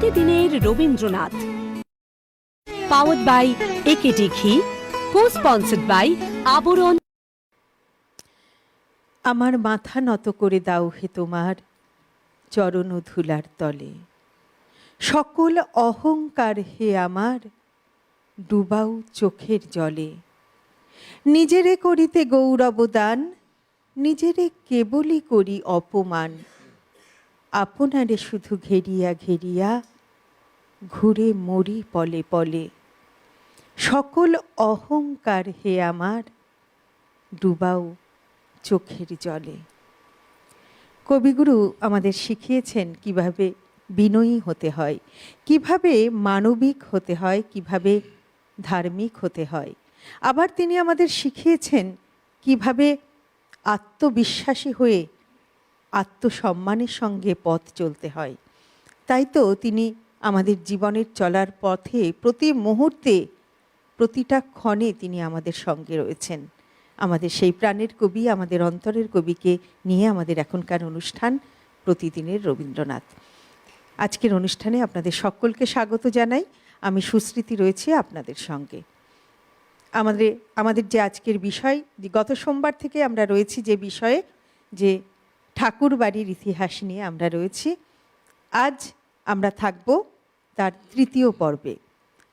প্রতিদিনের Rabindranath, powered by AKD ঘি, কো-স্পন্সর্ড by আবরণ। আমার মাথা নত করে দাও হে তোমার চরণ ধুলার তলে, সকল অহংকার হে আমার ডুবাও চোখের জলে। নিজেরে করিতে গৌরবদান, নিজেরে কেবলই করি অপমান। আপনারে শুধু ঘেরিয়া ঘেরিয়া ঘুরে মরি পলে পলে। সকল অহংকার হে আমার ডুবাও চোখের জলে। কবিগুরু আমাদের শিখিয়েছেন কিভাবে বিনয়ী হতে হয়, কিভাবে মানবিক হতে হয়, কিভাবে ধার্মিক হতে হয়। আবার তিনি আমাদের শিখিয়েছেন কিভাবে আত্মবিশ্বাসী হয়ে আত্মসম্মানের সঙ্গে পথ চলতে হয়। তাই তো তিনি আমাদের জীবনের চলার পথে প্রতি মুহূর্তে প্রতিটা ক্ষণে তিনি আমাদের সঙ্গে রয়েছেন। আমাদের সেই প্রাণের কবি, আমাদের অন্তরের কবিকে নিয়ে আমাদের এখনকার অনুষ্ঠান প্রতিদিনের রবীন্দ্রনাথ। আজকের অনুষ্ঠানে আপনাদের সকলকে স্বাগত জানাই। আমি সুস্মৃতি রয়েছি আপনাদের সঙ্গে। আমাদের যে আজকের বিষয়, গত সোমবার থেকে আমরা রয়েছি যে বিষয়ে, যে ঠাকুর বাড়ির ইতিহাস নিয়ে আমরা রয়েছি। আজ আমরা থাকব তার তৃতীয় পর্বে।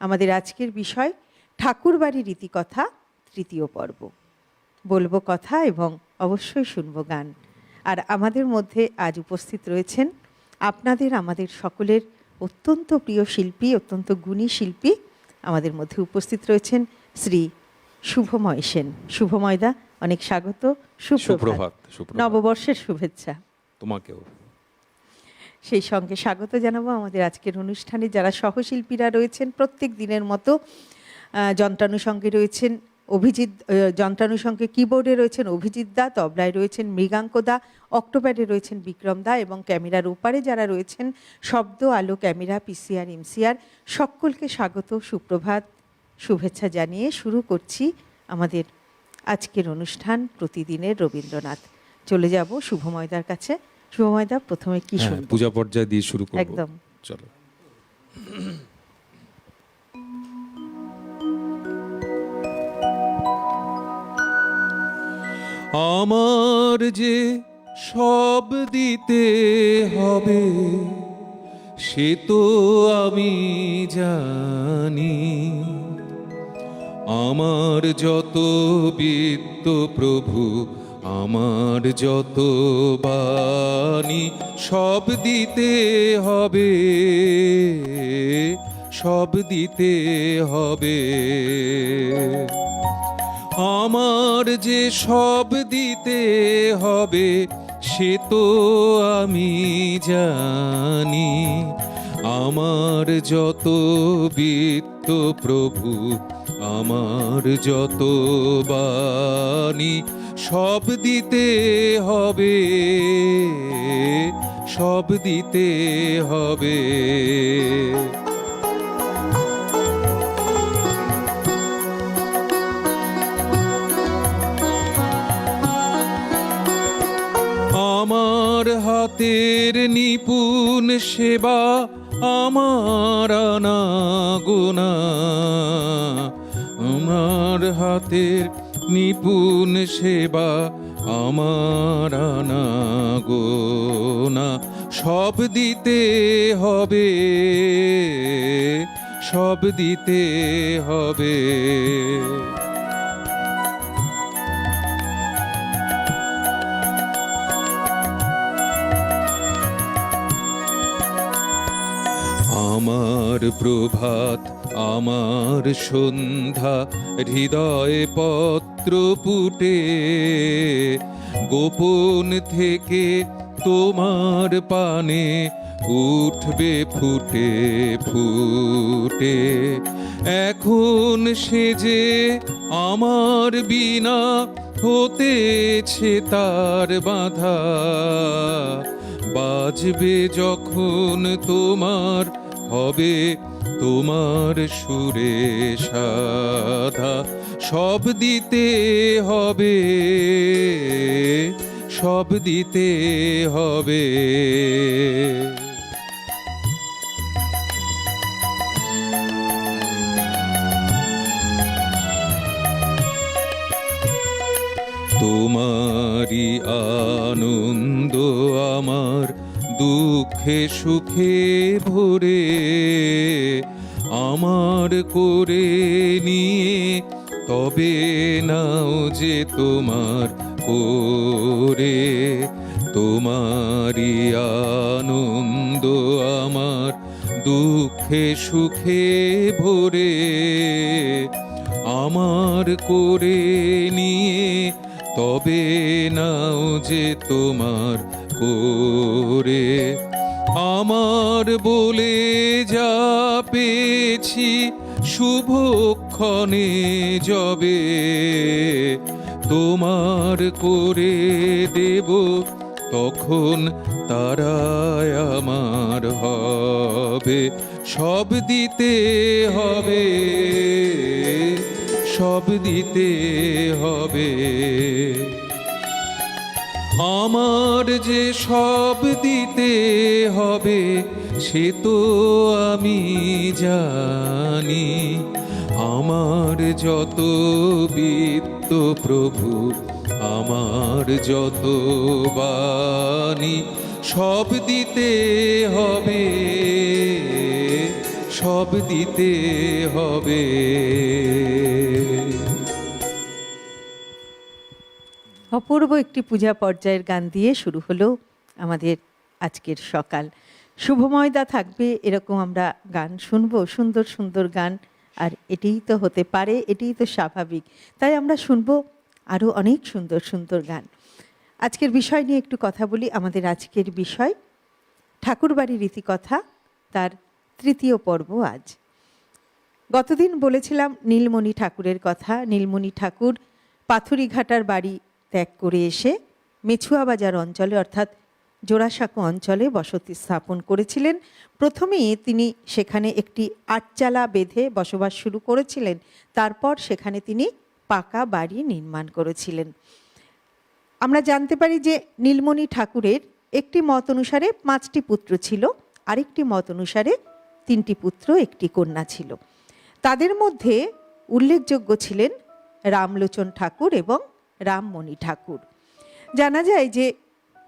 আমাদের আজকের বিষয় ঠাকুর বাড়ির রীতিকথা, তৃতীয় পর্ব। বলবো কথা এবং অবশ্যই শুনবো গান। আর আমাদের মধ্যে আজ উপস্থিত রয়েছেন আপনাদের, আমাদের সকলের অত্যন্ত প্রিয় শিল্পী, অত্যন্ত গুণী শিল্পী। আমাদের মধ্যে উপস্থিত রয়েছেন শ্রী শুভময় সেন। শুভময়দা, অনেক স্বাগত। সুপ্রভাত। নববর্ষের শুভেচ্ছা তোমাকেও। সেই সঙ্গে স্বাগত জানাবো আমাদের আজকের অনুষ্ঠানে যারা সহশিল্পীরা রয়েছেন প্রত্যেক দিনের মতো। যন্ত্রানুষঙ্গে রয়েছেন অভিজিৎ, যন্ত্রানুষঙ্গে কিবোর্ডে রয়েছেন অভিজিৎ দা, তবলায় রয়েছেন মৃগাঙ্ক দা, অক্টোপ্যাডে রয়েছেন বিক্রম দা এবং ক্যামেরার ওপারে যারা রয়েছেন শব্দ, আলো, ক্যামেরা, পিসিআর, এমসিআর, সকলকে স্বাগত, সুপ্রভাত, শুভেচ্ছা জানিয়ে শুরু করছি আমাদের আজকের অনুষ্ঠান প্রতিদিনের রবীন্দ্রনাথ। চলে যাব শুভময়দার কাছে। শুভময়দা, প্রথমে কি শুনব? পূজা পর্যায় দিয়ে শুরু করব। একদম, চলো। আমার যে সব দিতে হবে সে তো আমি জানি, আমার যত বিত্ত প্রভু, আমার যত বাণী, সব দিতে হবে, সব দিতে হবে। আমার যে সব দিতে হবে সে তো আমি জানি, আমার যত বিত্ত প্রভু, আমার যত বাণী, সব দিতে হবে, সব দিতে হবে। আমার হাতের নিপুণ সেবা, আমার আনাগোনা, আমার হাতের নিপুণ সেবা, আমার আনাগোনা, সব দিতে হবে, সব দিতে হবে। আমার প্রভাত, আমার সন্ধ্যা, হৃদয় পত্র পুটে, গোপন থেকে তোমার পানে উঠবে ফুটে ফুটে। এখন সে যে আমার বিনা হতেছে তার বাধা, বাজবে যখন তোমার হবে তোমার সুরে সাধা, সব দিতে হবে, সব দিতে হবে। তোমারি আনন্দ আমার দুঃখে সুখে ভরে আমার করে নিয়ে তবে নাও যে তোমার করে তোমারি আনন্দ আমার দুঃখে সুখে ভরে আমার করে নিয়ে তবে নাও যে তোমার করে আমার বলে যা পেয়েছি শুভক্ষণে যবে তোমার করে দেব তখন তারাই আমার হবে সব দিতে হবে সব দিতে হবে আমার যে সব দিতে হবে সে তো আমি জানি আমার যত বিত্ত প্রভু আমার যত বাণী সব দিতে হবে সব দিতে হবে। অপূর্ব একটি পূজা পর্যায়ের গান দিয়ে শুরু হলো আমাদের আজকের সকাল। শুভময়দা থাকবে, এরকম আমরা গান শুনবো, সুন্দর সুন্দর গান। আর এটাই তো হতে পারে, এটাই তো স্বাভাবিক, তাই আমরা শুনবো আরও অনেক সুন্দর সুন্দর গান। আজকের বিষয় নিয়ে একটু কথা বলি। আমাদের আজকের বিষয় ঠাকুরবাড়ির রীতিকথা, তার তৃতীয় পর্ব আজ। গতদিন বলেছিলাম নীলমণি ঠাকুরের কথা। নীলমণি ঠাকুর পাথুরিঘাটার বাড়ি ত্যাগ করে এসে মেছুয়া বাজার অঞ্চলে অর্থাৎ জোড়াসাঁকো অঞ্চলে বসতি স্থাপন করেছিলেন। প্রথমে তিনি সেখানে একটি আটচালা বেঁধে বসবাস শুরু করেছিলেন, তারপর সেখানে তিনি পাকা বাড়ি নির্মাণ করেছিলেন। আমরা জানতে পারি যে নীলমণি ঠাকুরের একটি মত অনুসারে 5টি পুত্র ছিল, আরেকটি মত অনুসারে 3টি পুত্র, একটি কন্যা ছিল। তাদের মধ্যে উল্লেখযোগ্য ছিলেন রামলোচন ঠাকুর এবং রামমণি ঠাকুর। জানা যায় যে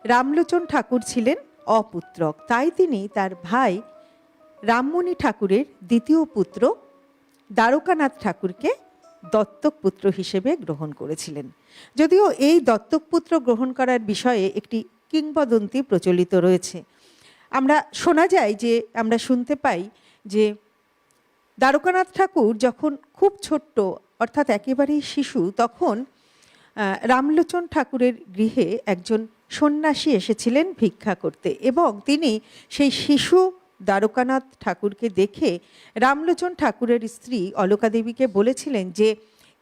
রামলোচন ঠাকুর ছিলেন অপুত্রক, তাই তিনি তার ভাই রামমণি ঠাকুরের দ্বিতীয় পুত্র দ্বারকানাথ ঠাকুরকে দত্তক পুত্র হিসেবে গ্রহণ করেছিলেন। যদিও এই দত্তক পুত্র গ্রহণ করার বিষয়ে একটি কিংবদন্তি প্রচলিত রয়েছে। আমরা শোনা যায় যে, আমরা শুনতে পাই যে দ্বারকানাথ ঠাকুর যখন খুব ছোট্ট অর্থাৎ একেবারেই শিশু, তখন রামলোচন ঠাকুরের গৃহে একজন সন্ন্যাসী এসেছিলেন ভিক্ষা করতে, এবং তিনি সেই শিশু দ্বারকানাথ ঠাকুরকে দেখে রামলোচন ঠাকুরের স্ত্রী অলকা দেবীকে বলেছিলেন যে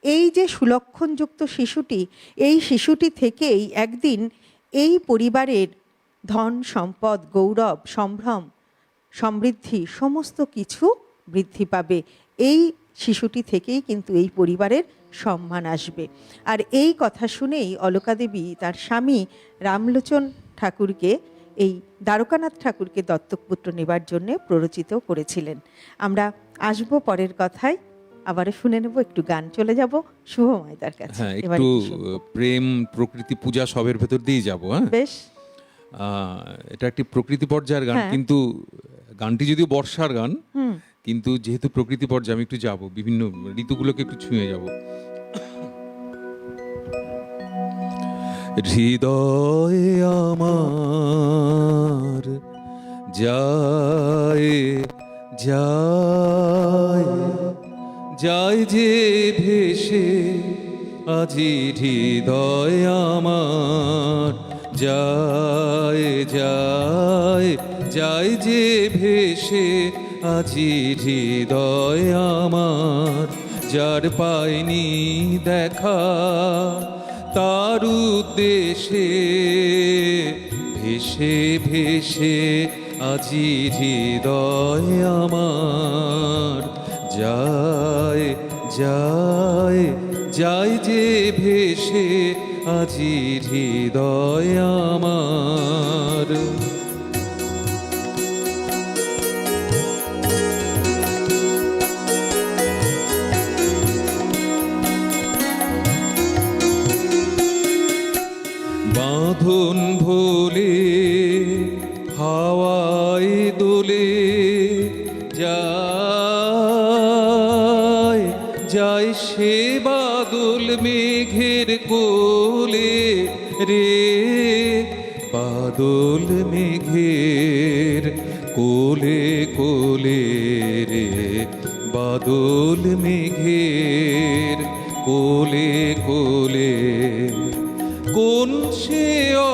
এই যে সুলক্ষণযুক্ত শিশুটি, এই শিশুটি থেকেই একদিন এই পরিবারের ধন সম্পদ, গৌরব, সম্ভ্রম, সমৃদ্ধি সমস্ত কিছু বৃদ্ধি পাবে। এই শিশুটি থেকেই কিন্তু এই পরিবারের সম্মান আসবে। আর এই কথা শুনেই অলকা দেবী তার স্বামী রামলোচন ঠাকুরকে, এই দ্বারকানাথ ঠাকুরকে দত্তক পুত্র নেবার জন্য প্ররোচিত করেছিলেন। আমরা আসবো পরের কথায়, আবার শুনে নেব একটু গান। চলে যাব শুভময়দার কাছে। হ্যাঁ, একটু প্রেম প্রকৃতি পূজা সবের ভেতর দিয়েই যাব। হ্যাঁ, বেশ। এটা একটি প্রকৃতি পর্যায়ের গান, কিন্তু গানটি যদিও বর্ষার গান, কিন্তু যেহেতু প্রকৃতি পর্যায়ে আমি একটু যাব, বিভিন্ন ঋতুগুলোকে একটু ছুঁয়ে যাব। হৃদয়ে আমার যায় যায় যায় যে ভেসে, আজি হৃদয় আমার যায় যায় যায় যে ভেসে, আজি হৃদয় আমার যার পায়নি দেখা তার উদ্দেশে, ভেসে ভেসে আজি হৃদয় আমার যায় যায় যায় যে ভেসে, আজি হৃদয় আমার। পায়ে দোলে যায় যায় সে বাদল মেঘের কোলে রে, বাদল মেঘের কোলে কোলে রে, বাদল মেঘের কোলে কোলে। কোন সে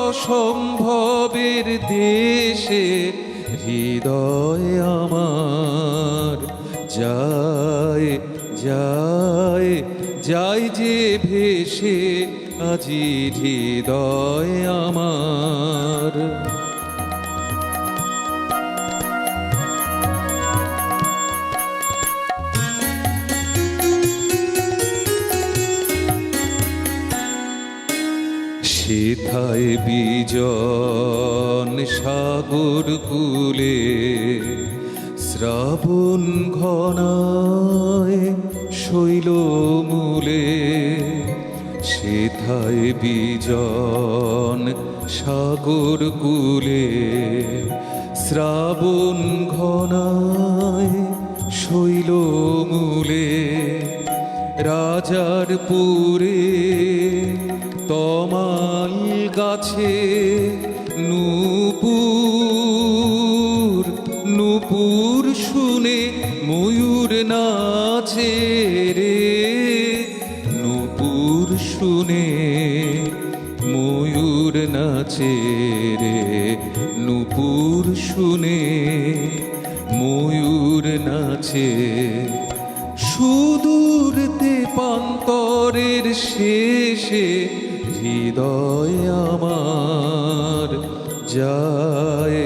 অসম্ভবের দেশে হৃদয় আমার যায় যায় যায় যে ভেসে আজি হৃদয় আমার। সেথায় বিজন সাগর কূলে শ্রাবণ ঘনায় শৈল মূলে, সেথায় বিজন সাগর কূলে শ্রাবণ ঘনায় শৈল মূলে, রাজার পুরে তমাল গাছে নূপুর নূপুর শুনে ময়ূর নাচে রে, নূপুর শুনে ময়ূর নাচে রে, নূপুর শুনে ময়ূর নাচে। সুদূর তেপান্তরের শেষে হৃদয় আমার যায়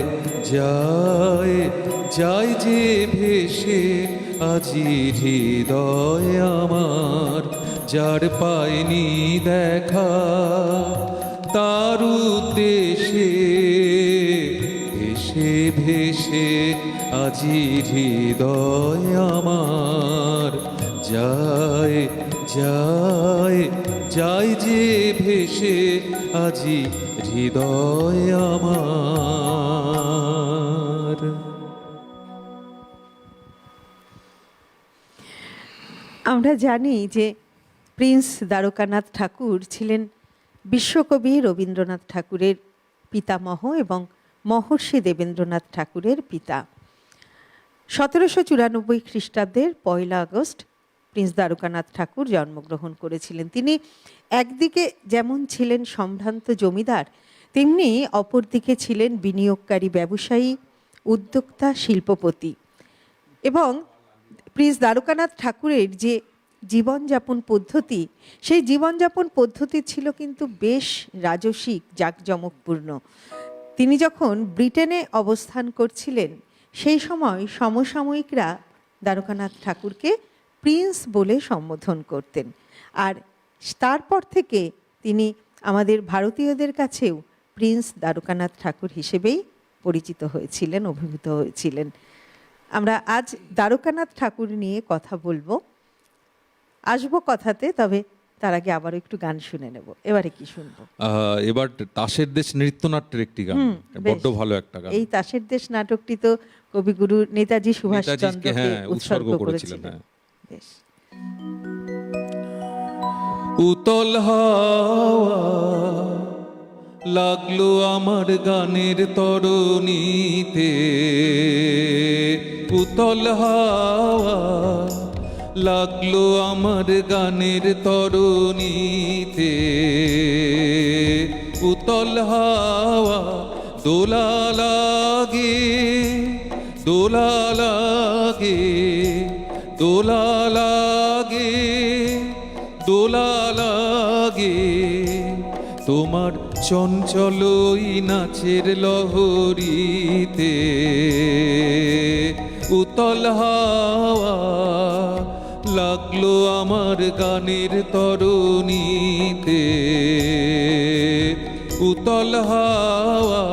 যায় যায় যে ভেসে আজি হৃদয় আমার। যার পায়নি দেখা তার উদ্দেশে ভেসে ভেসে আজি হৃদয় আমার যায় যায় যায় যে ভেসে আজি হৃদয় আমার। আমরা জানি যে প্রিন্স দ্বারকানাথ ঠাকুর ছিলেন বিশ্বকবি রবীন্দ্রনাথ ঠাকুরের পিতামহ এবং মহর্ষি দেবেন্দ্রনাথ ঠাকুরের পিতা। 1794 খ্রিস্টাব্দের 1 আগস্ট প্রিন্স দ্বারকানাথ ঠাকুর জন্মগ্রহণ করেছিলেন। তিনি একদিকে যেমন ছিলেন সম্ভ্রান্ত জমিদার, তেমনি অপরদিকে ছিলেন বিনিয়োগকারী ব্যবসায়ী, উদ্যোক্তা, শিল্পপতি। এবং প্রিন্স দ্বারকানাথ ঠাকুরের যে জীবনযাপন পদ্ধতি, সেই জীবনযাপন পদ্ধতি ছিল কিন্তু বেশ রাজসিক, জাঁকজমকপূর্ণ। তিনি যখন ব্রিটেনে অবস্থান করছিলেন সেই সময় সমসাময়িকরা দ্বারকানাথ ঠাকুরকে প্রিন্স বলে সম্বোধন করতেন। আর তারপর থেকে তিনি আমাদের ভারতীয়দের কাছেও প্রিন্স দ্বারকানাথ ঠাকুর হিসেবেই পরিচিত হয়েছিলেন, অভিভূত হয়েছিলেন। আমরা আজ দ্বারকানাথ ঠাকুর নিয়ে কথা বলবো, আসবো কথাতে, তবে তার আগে আবারও একটু গান শুনে নেব। এবারে কি শুনবো? এবার তাসের দেশ নৃত্যনাট্যের একটি গান, বড্ড ভালো একটা গান। এই তাসের দেশ নাটকটি তো কবিগুরু নেতাজি সুভাষচন্দ্রকে উৎসর্গ করেছিলেন। বেশ। উতল হাওয়া লাগলো আমার গানের তরণীতে, উতল হাওয়া লাগলো আমার গানের তরণীতে, উতল হাওয়া দোলা লাগে দোলা লাগে দোলা লাগে দোলা লাগে, তোমার চঞ্চল নাচের লহরীতে, উতল হাওয়া লাগলো আমার গানের তরণীতে, উতল হাওয়া।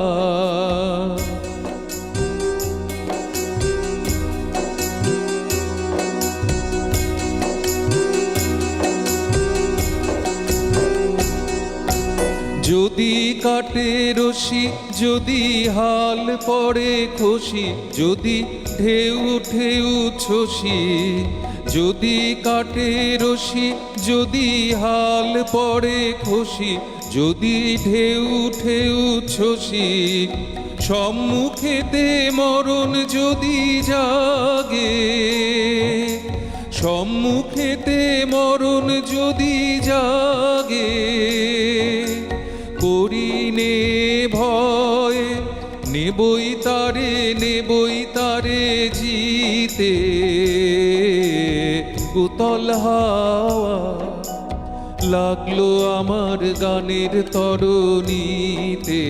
যদি কাটে রশি, যদি হাল পড়ে খসি, যদি ঢেউ ঢেউ ছসি, যদি কাটে রশি, যদি হাল পড়ে খসি, যদি ঢেউ ঢেউ ছসি, সম্মুখেতে মরণ যদি জাগে, সম্মুখেতে মরণ যদি জাগে, করিনে ভয়, নেবই তারে, নেবই তারে জিতে। উতল হাওয়া লাগলো আমার গানের তরণীতে,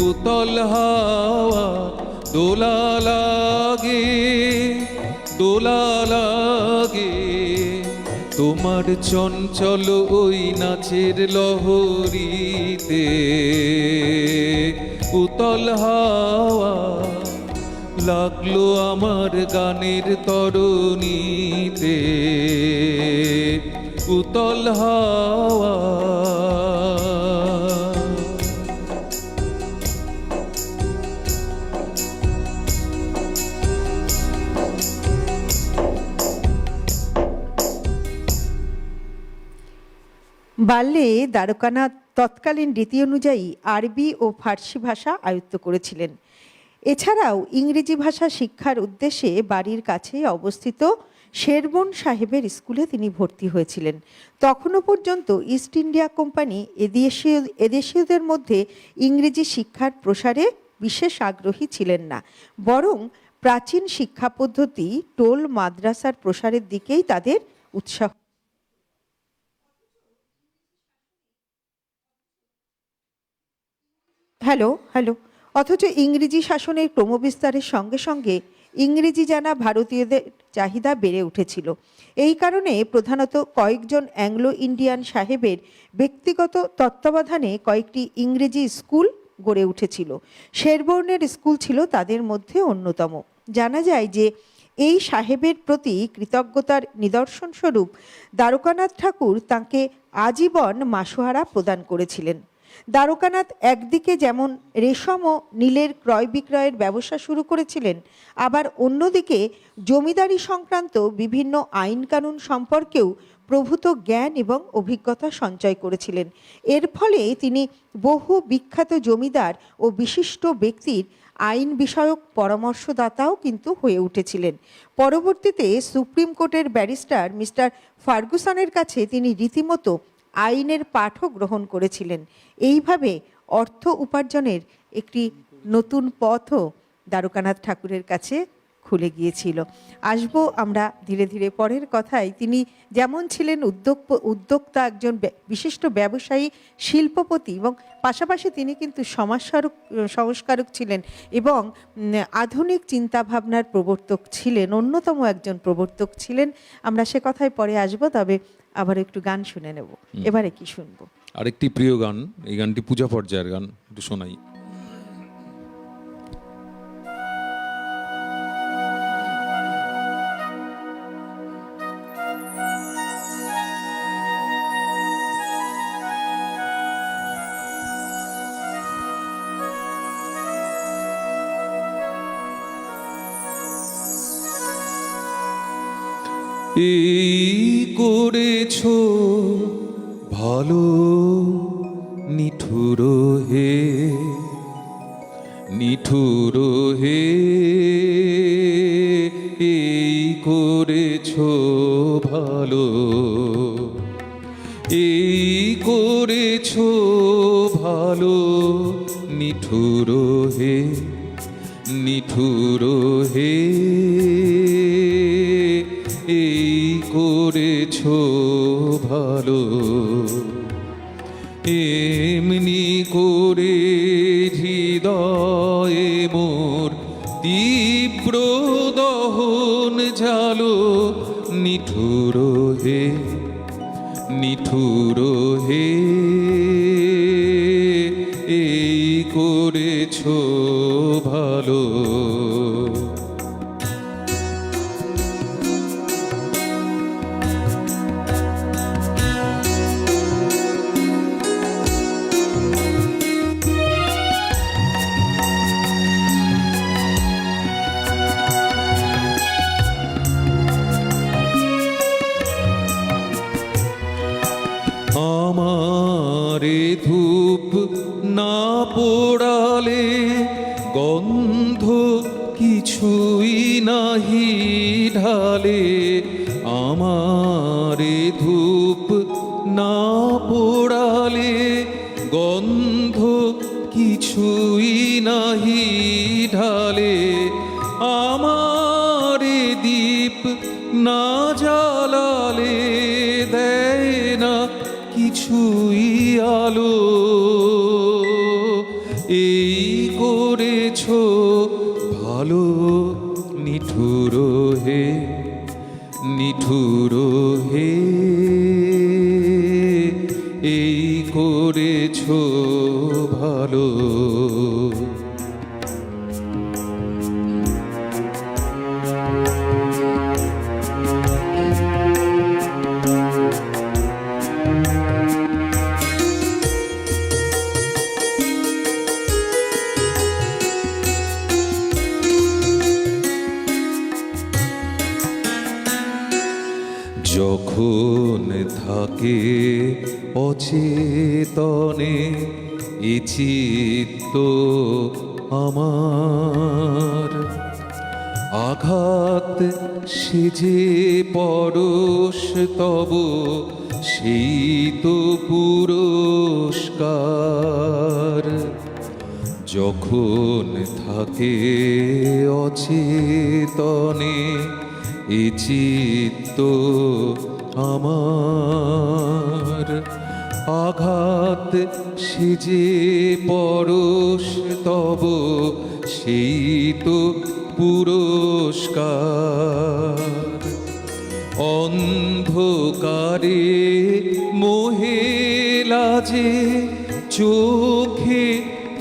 উতল হাওয়া দোলা লাগে, দোলা লাগে, তোমার চঞ্চল ওই নাচের লহরীতে। উতল হাওয়া লাগলো আমার গানের তরণীতে, উতল হাওয়া। বাল্যে দ্বারকানাথ তৎকালীন রীতি অনুযায়ী আরবি ও ফার্সি ভাষা আয়ত্ত করেছিলেন। এছাড়াও ইংরেজি ভাষা শিক্ষার উদ্দেশ্যে বাড়ির কাছেই অবস্থিত শেরবন সাহেবের স্কুলে তিনি ভর্তি হয়েছিলেন। তখনও পর্যন্ত ইস্ট ইন্ডিয়া কোম্পানি এদেশীয়দের মধ্যে ইংরেজি শিক্ষার প্রসারে বিশেষ আগ্রহী ছিলেন না, বরং প্রাচীন শিক্ষা পদ্ধতি টোল মাদ্রাসার প্রসারের দিকেই তাদের উৎসাহ। হ্যালো। অথচ ইংরেজি শাসনের ক্রমবিস্তারের সঙ্গে সঙ্গে ইংরেজি জানা ভারতীয়দের চাহিদা বেড়ে উঠেছিল। এই কারণে প্রধানত কয়েকজন অ্যাংলো ইন্ডিয়ান সাহেবের ব্যক্তিগত তত্ত্বাবধানে কয়েকটি ইংরেজি স্কুল গড়ে উঠেছিল। শেরবর্নের স্কুল ছিল তাদের মধ্যে অন্যতম। জানা যায় যে এই সাহেবের প্রতি কৃতজ্ঞতার নিদর্শনস্বরূপ দ্বারকানাথ ঠাকুর তাঁকে আজীবন মাসোহারা প্রদান করেছিলেন। দ্বারকানাথ একদিকে যেমন রেশম ও নীলের ক্রয় বিক্রয়ের ব্যবসা শুরু করেছিলেন, আবার অন্যদিকে জমিদারি সংক্রান্ত বিভিন্ন আইন কানুন সম্পর্কেও প্রভূত জ্ঞান এবং অভিজ্ঞতা সঞ্চয় করেছিলেন। এর ফলে তিনি বহু বিখ্যাত জমিদার ও বিশিষ্ট ব্যক্তির আইন বিষয়ক পরামর্শদাতাও কিন্তু হয়ে উঠেছিলেন। পরবর্তীতে সুপ্রিম কোর্টের ব্যারিস্টার মিস্টার ফার্গুসনের কাছে তিনি রীতিমতো আইনের পাঠও গ্রহণ করেছিলেন। এইভাবে অর্থ উপার্জনের একটি নতুন পথও দ্বারকানাথ ঠাকুরের কাছে খুলে গিয়েছিল। আসবো আমরা ধীরে ধীরে পরের কথায়। তিনি যেমন ছিলেন উদ্যোক্তা, একজন বিশিষ্ট ব্যবসায়ী, শিল্পপতি, এবং পাশাপাশি তিনি কিন্তু সংস্কারক ছিলেন এবং আধুনিক চিন্তাভাবনার প্রবর্তক ছিলেন, অন্যতম একজন প্রবর্তক ছিলেন। আমরা সে কথায় পরে আসবো, তবে আবার একটু গান শুনে নেব। এবারে কি শুনবো? আরেকটি প্রিয় গান, এই গানটি পূজা পর্যায়ের গান, একটু শোনাই। এই করেছো ভালো নিঠুর হে, নিঠুর হে, এই করেছো ভালো, এই করেছো ভালো নিঠুর হে, নিঠুর হে, এই করেছো ভালো। এমনি করে হৃদয়ে মোর তীব্র দহন ঝালো, নিঠুর হে, নিঠুর হে, এই করেছো ভালো। অন্ধ কিছুই নাহি ঢালে, আমারে ধূপ না পোড়ালে, গন্ধ কিছুই নাহি ঢালে, আমারে দীপ না জ্বালালে, দেয় না কিছুই আলো। এই করেছো ভালো নিঠুর হে, নিঠুর হে, এই করেছো ভালো। যখন থাকে অচেতনে এ চিত্ত আমার, আঘাত সেজে পরশ তব সেই তো পুরস্কার। যখন থাকে অচেতনে এ চিত্ত আমার, আঘাত সেজে পরশ তব সেই তো পুরস্কার। অন্ধকারে মোহে লাজে চোখে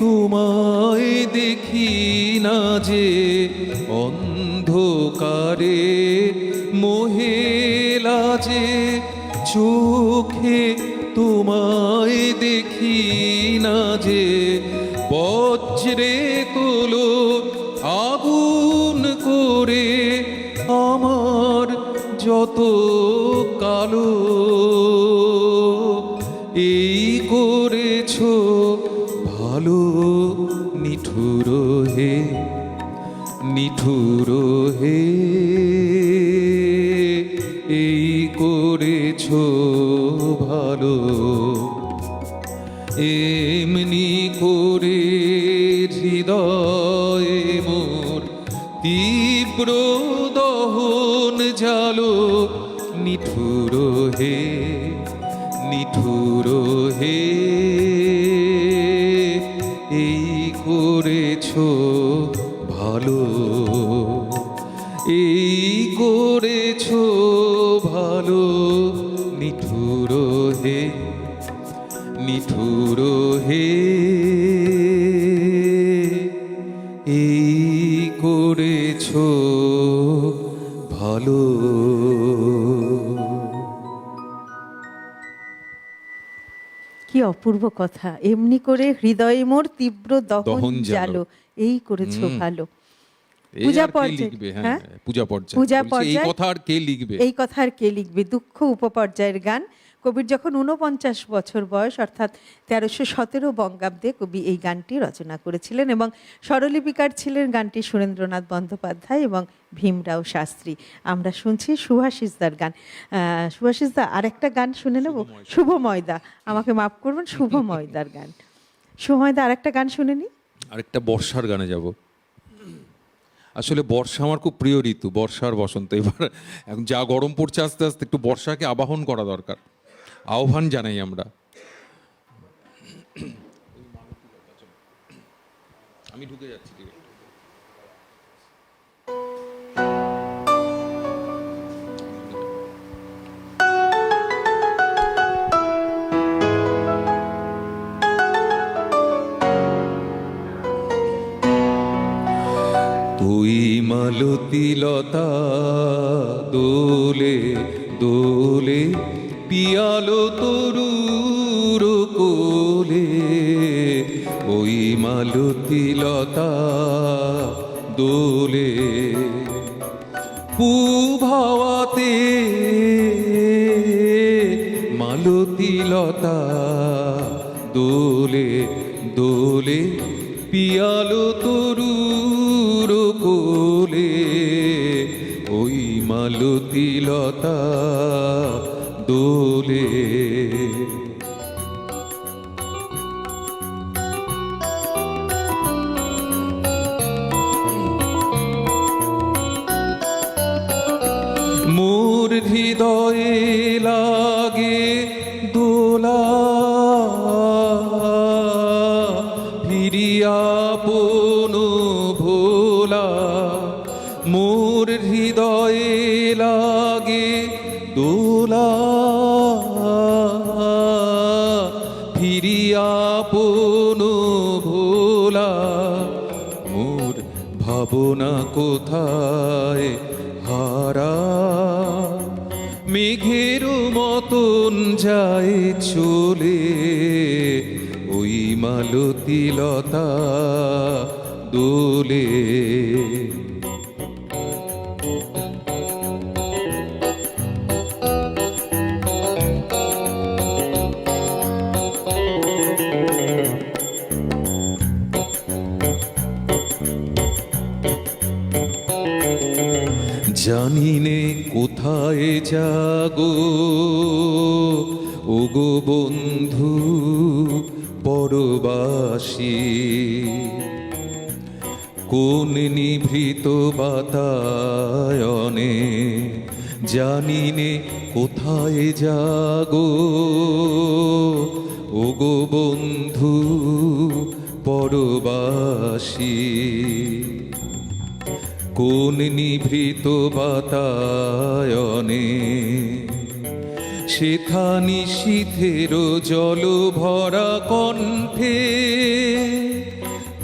তোমায় দেখি না যে, অন্ধকারে মোহে লাজে চোখে তোমায় দেখি না যে, বজ্রে তোলো আগুন করে আমার যত কালো। এই করেছো ভালো নিঠুর হে, নিঠুর হে, এই করেছো ভালো। এমনি করে হৃদয়ে মোর তীব্র দহন জালো, নিঠুর হে, নিঠুর হে, এই করেছো ভালো, এই করেছো ভালো, নিঠুর হে, নিঠুর হে, এই করেছো ভালো। কি অপূর্ব কথা! এমনি করে হৃদয়ে মোর তীব্র দহন জালো, এই করেছো ভালো। পূজা পর্যায়, হ্যাঁ, পূজা পর্যায়, পূজা এই পর্যায় কথা আর কে লিখবে? এই কথা আর কে লিখবে? দুঃখ উপপর্যায়ের গান। কবির যখন 49 বছর বয়স, অর্থাৎ 1317 বঙ্গাব্দে কবি এই গানটি রচনা করেছিলেন এবং স্বরলিপিকার ছিলেন গানটি সুরেন্দ্রনাথ বন্দ্যোপাধ্যায় এবং ভীমরাও শাস্ত্রী। আমরা শুনছি সুভাষিসদার গান। সুভাষিসদা আরেকটা গান শুনে নেব, শুভময়দা, আমাকে মাফ করবেন, শুভময়দার গান। শুভময়দা আরেকটা গান শুনে নি। আরেকটা বর্ষার গানে যাব। আসলে বর্ষা আমার খুব প্রিয় ঋতু, বর্ষা আর বসন্ত। এবার এখন যা গরম পড়ছে আস্তে আস্তে, একটু বর্ষাকে আবাহন করা দরকার, আহ্বান জানাই আমরা। আমি ঢুকে যাচ্ছি। তুই মালতী লতা দোলে দোলে, পিয়ালো তরুর কোলে। ওই মালতী লতা দোলে পুভাওয়াতে, মালতী লতা দোলে দোলে, পিয়ালো তরু কোলে ওই মালতী লতা দোলে। মোর হৃদয়ে লাগে দোলা, ফিরিয়া পুনঃ ভোলা। মোর হৃদয়ে লাগে দোলা, ফিরিয়া পুনঃ ভোলা। মোর ভাবনা কোথায় হারা, মেঘের মতন যায় চলে ওই মালতী লতা দোলে। জানিনে কোথায় যাগো ওগো বন্ধু পরবাসী, কোন নিভৃত বাতায়নে। জানিনে কোথায় যাগো ওগো বন্ধু পরবাসী, কোন নিভৃত বাতায়নে। সেথা নিশীথের জল ভরা কণ্ঠে,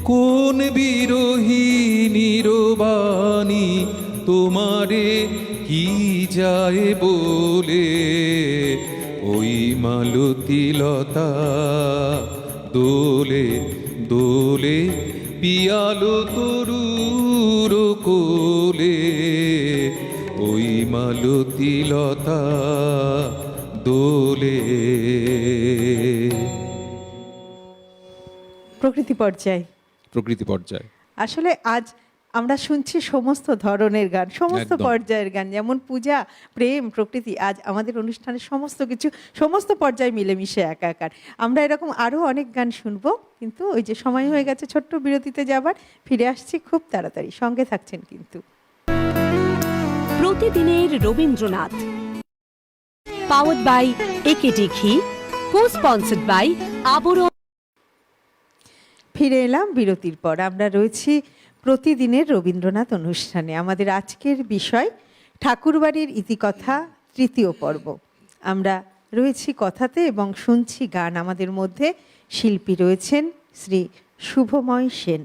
কোন বিরোহিণীর বাণী তোমারে কি যায় বলে ওই মালতী লতা দোলে দোলে। পিয়ালো তরুর কোলে ওই মালতী লতা দোলে। প্রকৃতি পর্যায়। প্রকৃতি পর্যায়। আসলে আজ আমরা শুনছি সমস্ত ধরনের গান, সমস্ত একদম। পর্যায়ের গান, যেমন পূজা, প্রেম, প্রকৃতি। আজ আমাদের অনুষ্ঠানের সমস্ত কিছু, সমস্ত পর্যায়ে মিলেমিশে একাকার। আমরা এরকম আরও অনেক গান শুনবো, কিন্তু ওই যে সময় হয়ে গেছে ছোট্ট বিরতিতে যাবার। ফিরে আসছি খুব তাড়াতাড়ি, সঙ্গে থাকছেন কিন্তু। প্রতিদিনের রবীন্দ্রনাথ, পাওয়ার্ড বাই একেডি ঘি, কো স্পন্সর্ড বাই আবরণ। ফিরে এলাম বিরতির পর। আমরা রয়েছি প্রতিদিনের রবীন্দ্রনাথ অনুষ্ঠানে। আমাদের আজকের বিষয় ঠাকুরবাড়ির ইতিকথা তৃতীয় পর্ব। আমরা রয়েছি কথাতে এবং শুনছি গান। আমাদের মধ্যে শিল্পী রয়েছেন শ্রী শুভময় সেন।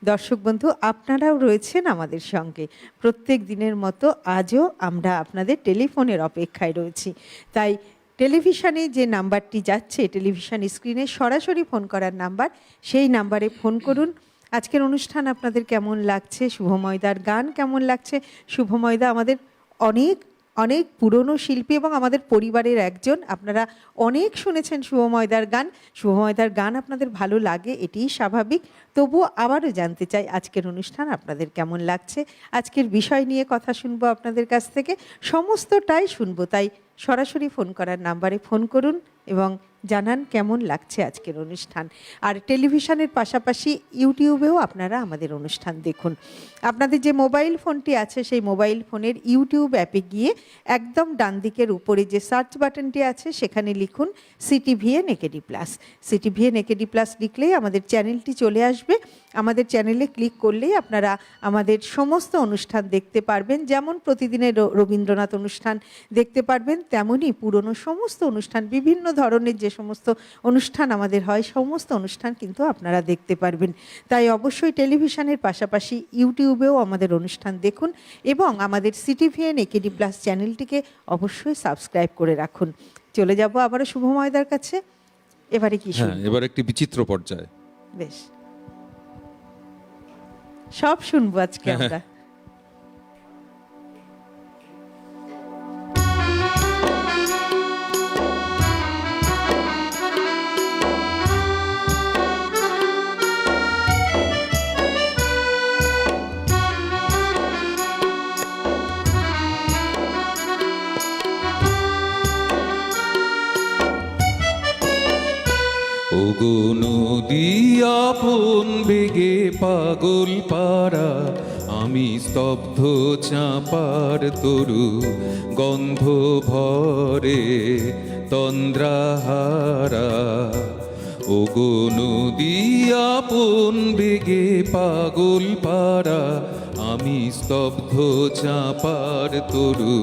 দর্শক বন্ধু, আপনারাও রয়েছেন আমাদের সঙ্গে। প্রত্যেক দিনের মতো আজও আমরা আপনাদের টেলিফোনের অপেক্ষায় রয়েছি। তাই টেলিভিশনে যে নাম্বারটি যাচ্ছে, টেলিভিশন স্ক্রিনে সরাসরি ফোন করার নাম্বার, সেই নাম্বারে ফোন করুন। আজকের অনুষ্ঠান আপনাদের কেমন লাগছে, শুভময়দার গান কেমন লাগছে? শুভময়দা আমাদের অনেক অনেক পুরনো শিল্পী এবং আমাদের পরিবারের একজন। আপনারা অনেক শুনেছেন শুভময়দার গান। শুভময়দার গান আপনাদের ভালো লাগে, এটিই স্বাভাবিক। তবুও আবারও জানতে চাই আজকের অনুষ্ঠান আপনাদের কেমন লাগছে। আজকের বিষয় নিয়ে কথা শুনবো আপনাদের কাছ থেকে, সমস্তটাই শুনবো। তাই সরাসরি ফোন করার নাম্বারে ফোন করুন এবং জানান কেমন লাগছে আজকের অনুষ্ঠান। আর টেলিভিশনের পাশাপাশি ইউটিউবেও আপনারা আমাদের অনুষ্ঠান দেখুন। আপনাদের যে মোবাইল ফোনটি আছে, সেই মোবাইল ফোনের ইউটিউব অ্যাপে গিয়ে একদম ডান দিকের উপরে যে সার্চ বাটনটি আছে, সেখানে লিখুন CTVN AKD plus. CTVN AKD plus লিখলেই আমাদের চ্যানেলটি চলে আসবে। আমাদের চ্যানেলে ক্লিক করলেই আপনারা আমাদের সমস্ত অনুষ্ঠান দেখতে পারবেন। যেমন প্রতিদিনের রবীন্দ্রনাথ অনুষ্ঠান দেখতে পারবেন, তেমনই পুরনো সমস্ত অনুষ্ঠান, বিভিন্ন ধরনের যে সমস্ত অনুষ্ঠান আমাদের হয়, সমস্ত অনুষ্ঠান কিন্তু আপনারা দেখতে পারবেন। তাই অবশ্যই টেলিভিশনের পাশাপাশি ইউটিউবেও আমাদের অনুষ্ঠান দেখুন এবং আমাদের সিটিভিএন একেডি প্লাস চ্যানেলটিকে অবশ্যই সাবস্ক্রাইব করে রাখুন। চলে যাব আবারও শুভময়দার কাছে। এবারে কি হ্যাঁ, শুনবো? এবার একটি বিচিত্র পর্যায়ে। বেশ, সব শুনবো আজকে আমরা। ওগো নদী আপন বেগে পাগল পারা, আমি স্তব্ধ চাঁপার তরু গন্ধ ভরে তন্দ্রাহারা। ওগো নদী আপন বেগে পাগল পারা, আমি স্তব্ধ চাঁপার তরু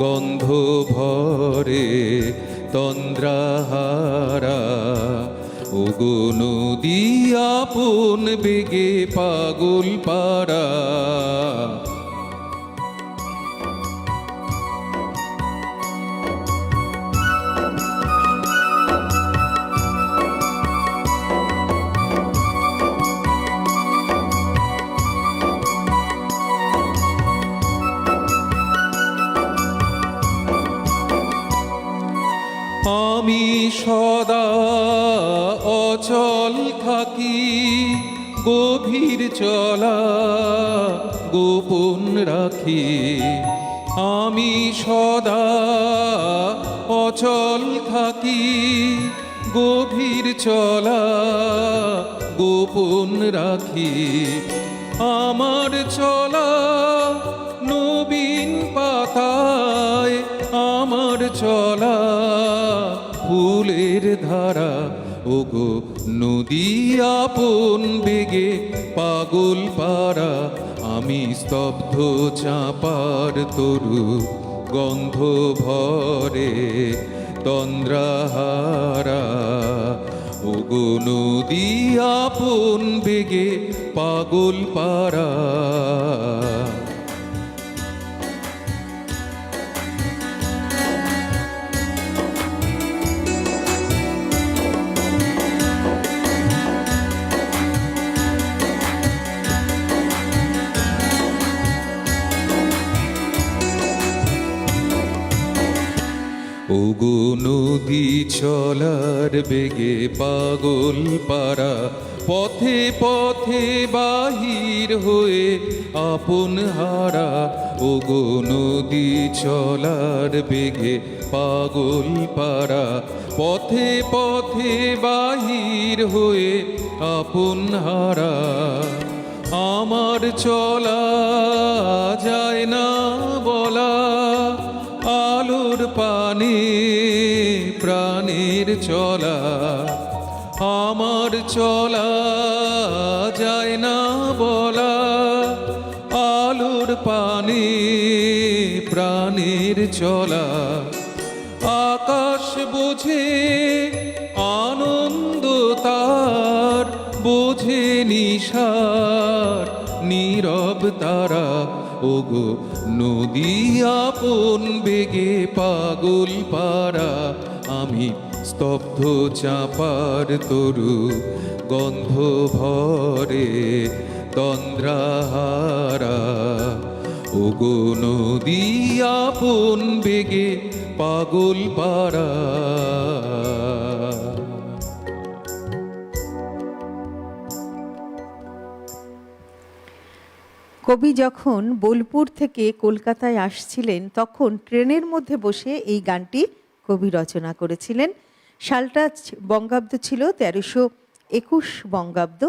গন্ধ ভরে তন্দ্রাহারা। ওগো নদী আপন বেগে পাগল পারা। আমি সদা অচল থাকি, গভীর চলা গোপন রাখি। আমি সদা অচল থাকি, গভীর চলা গোপন রাখি। আমার চলা নবীন পাতায়, আমার চলা ফুলের ধারা। ওগো নদী আপন বেগে পাগল পারা, আমি স্তব্ধ চাঁপার তরু গন্ধ ভরে তন্দ্রাহারা। ওগো নদী আপন বেগে পাগল পারা। ওগো নদী চলার বেগে পাগল পারা, পথে পথে বাহির হয়ে আপন হারা। ওগো নদী চলার বেগে পাগল পারা, পথে পথে বাহির হয়ে আপন হারা। আমার চলা যায় না বলা, আলোর পানে প্রাণের চলা। আমার চলা যায় না বলা, আলোর পানে প্রাণের চলা। আকাশ বোঝে আনন্দ তার, বোঝে নিশার নীরব তারা। ওগো নদী আপন বেগে পাগল পারা, আমি স্তব্ধ চাঁপার তরু গন্ধ ভরে তন্দ্রাহারা। ওগো নদী আপন বেগে পাগল পারা। কবি যখন বোলপুর থেকে কলকাতায় আসছিলেন, তখন ট্রেনের মধ্যে বসে এই গানটি কবি রচনা করেছিলেন। সালটা বঙ্গাব্দ ছিল 1321 বঙ্গাব্দ,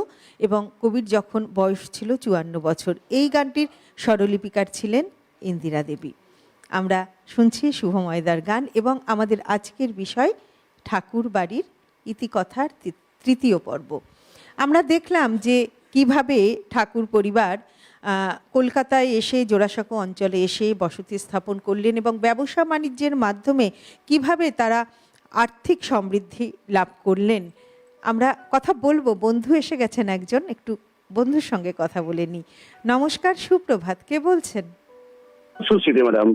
এবং কবির যখন বয়স ছিল 54 বছর। এই গানটির স্বরলিপিকার ছিলেন ইন্দিরা দেবী। আমরা শুনছি শুভময়দার গান, এবং আমাদের আজকের বিষয় ঠাকুর বাড়ির ইতিকথার তৃতীয় পর্ব। আমরা দেখলাম যে কিভাবে ঠাকুর পরিবার কলকাতায় এসে, জোড়াসাঁকো অঞ্চলে এসে বসতি স্থাপন করলেন, এবং ব্যবসা বাণিজ্যের মাধ্যমে কিভাবে তারা আর্থিক সমৃদ্ধি লাভ করলেন। আমরা কথা বলবো, বন্ধু এসে গেছেন একজন, একটু বন্ধুর সঙ্গে কথা বলে নিই। নমস্কার, সুপ্রভাত, কে বলছেন? সুশ্রীতি ম্যাডাম।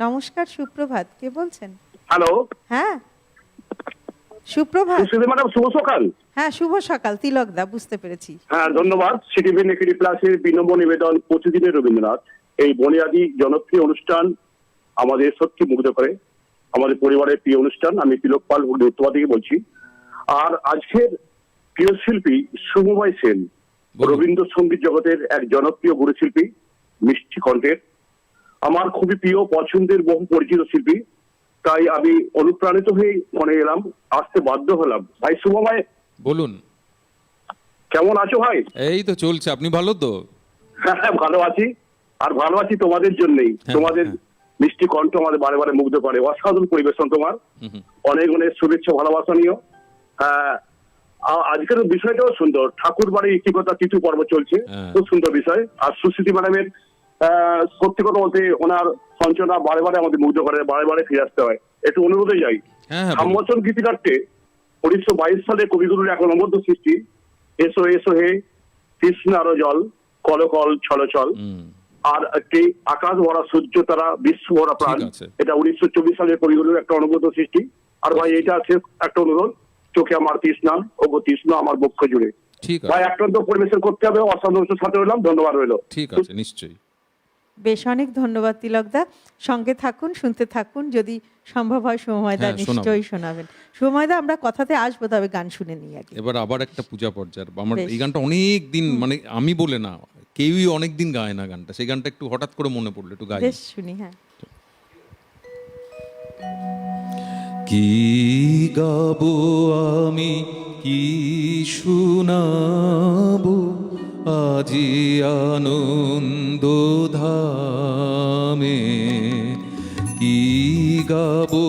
নমস্কার, সুপ্রভাত, কে বলছেন? হ্যালো, হ্যাঁ সুপ্রভাত। সুশ্রীতি ম্যাডাম, শুভ সকাল। হ্যাঁ, শুভ সকাল, তিলকদা, বুঝতে পেরেছি। হ্যাঁ, ধন্যবাদ। সিটিভি নেকেডি প্লাসের বিনম্র নিবেদন, প্রতিদিনের রবীন্দ্রনাথ, এই বনিয়াদি জনপ্রিয় অনুষ্ঠান আমাদের সত্যি মুগ্ধ করে। আমাদের পরিবারের প্রিয় অনুষ্ঠান। আমি তিলক পাল উত্তরা থেকে বলছি। আর আজকের প্রিয় শিল্পী শুভময় সেন, রবীন্দ্রসঙ্গীত জগতের এক জনপ্রিয় গুরুশিল্পী, মিষ্টি কণ্ঠের, আমার খুবই প্রিয় পছন্দের বহু পরিচিত শিল্পী। তাই আমি অনুপ্রাণিত হয়ে মনে এলাম, আসতে বাধ্য হলাম। ভাই শুভময়, বলুন। কেমন আছো ভাই? এই তো চলছে, আপনি ভালো তো? হ্যাঁ, ভালো আছি। আর ভালো আছি তোমাদের জন্যই। হ্যাঁ, তোমাদের হ্যাঁ। মিষ্টি কণ্ঠ আমাদের বারে বারে মুগ্ধ করে। অসাধারণ পরিবেশন তোমার। অনেক অনেক শুভেচ্ছা ভালোবাসা নিও। আজকের বিষয়টাও সুন্দর। ঠাকুর বাড়ির ইতিকথা তৃতীয় পর্ব চলছে, হ্যাঁ। খুব সুন্দর বিষয়। আর সুস্মৃতি ম্যাডামের সত্যি কথা বলতে ওনার সঞ্চনা বারে বারে আমাদের মুগ্ধ করে, বারে বারে ফিরে আসতে হয়। একটু অনুরোধে যাই। হ্যাঁ, হ্যাঁ, বলুন। সম্মোচন গীতিনাট্যে 1922 সালে কবিগুরুর এক অনবদ্য সৃষ্টি এসো এসো হে কৃষ্ণ আরো জল কল কল ছল ছল। আর একটি আকাশ ভরা সূর্য তারা বিশ্ব ভরা প্রাণ, ঠিক আছে। এটা 1924 সালের কবিগুরুর একটা অনবদ্য সৃষ্টি। আর ভাই এটা আছে একটা অনুরোধ, চোখে আমার তৃষ্ণা ও গো তৃষ্ণা আমার বক্ষ জুড়ে। ঠিক ভাই আছে, একান্ত পরিবেশন করতে হবে। অসাধারণ সাথে রইলাম, ধন্যবাদ রইল। ঠিক আছে, নিশ্চয়ই। বেশ, অনেক ধন্যবাদ তিলকদা। সঙ্গে থাকুন, শুনতে থাকুন। যদি সম্ভব হয় শুভময়দা হ্যাঁ, নিশ্চয়ই শোনাবেন। শুভময়দা, আমরা কথাতে আসবো, তবে গান শুনে নিই আগে। এবার আবার একটা পূজা পর্যায়ের আমার বেশ। এই গানটা অনেক দিন, মানে আমি বলে না, কেউই অনেক দিন গায় না গানটা, সেই গানটা একটু হঠাৎ করে মনে পড়লো, একটু গাই। বেশ, শুনি। হ্যাঁ, কি গাবো আমি, কি শুনাবো আজি আনন্দ ধামে, কি গাবো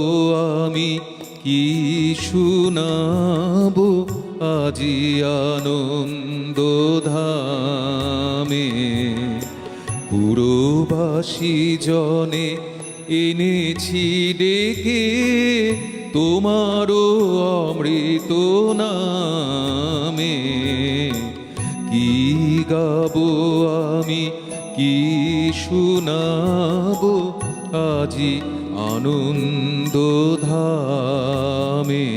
আমি, কি শুনাবো আজি আনন্দ ধামে, পুরবাসী জনে এনেছি ডেকে তোমারও অমৃত নামে, কি গাবো আমি, কি শুনাবো আজি আনন্দ ধামে।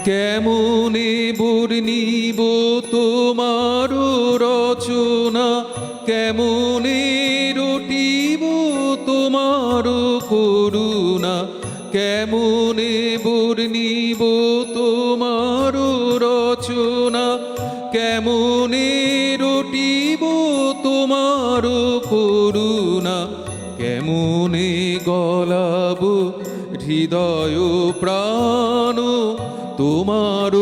কেমনে বর্ণিব তোমার রচনা, কেমনে রটিব তোমার করুণা, কেমনে বর্ণিব তোমার রচনা, কেমনে রটিব তোমার করুণা, কেমনে গলাব হৃদয় প্রাণ তোমার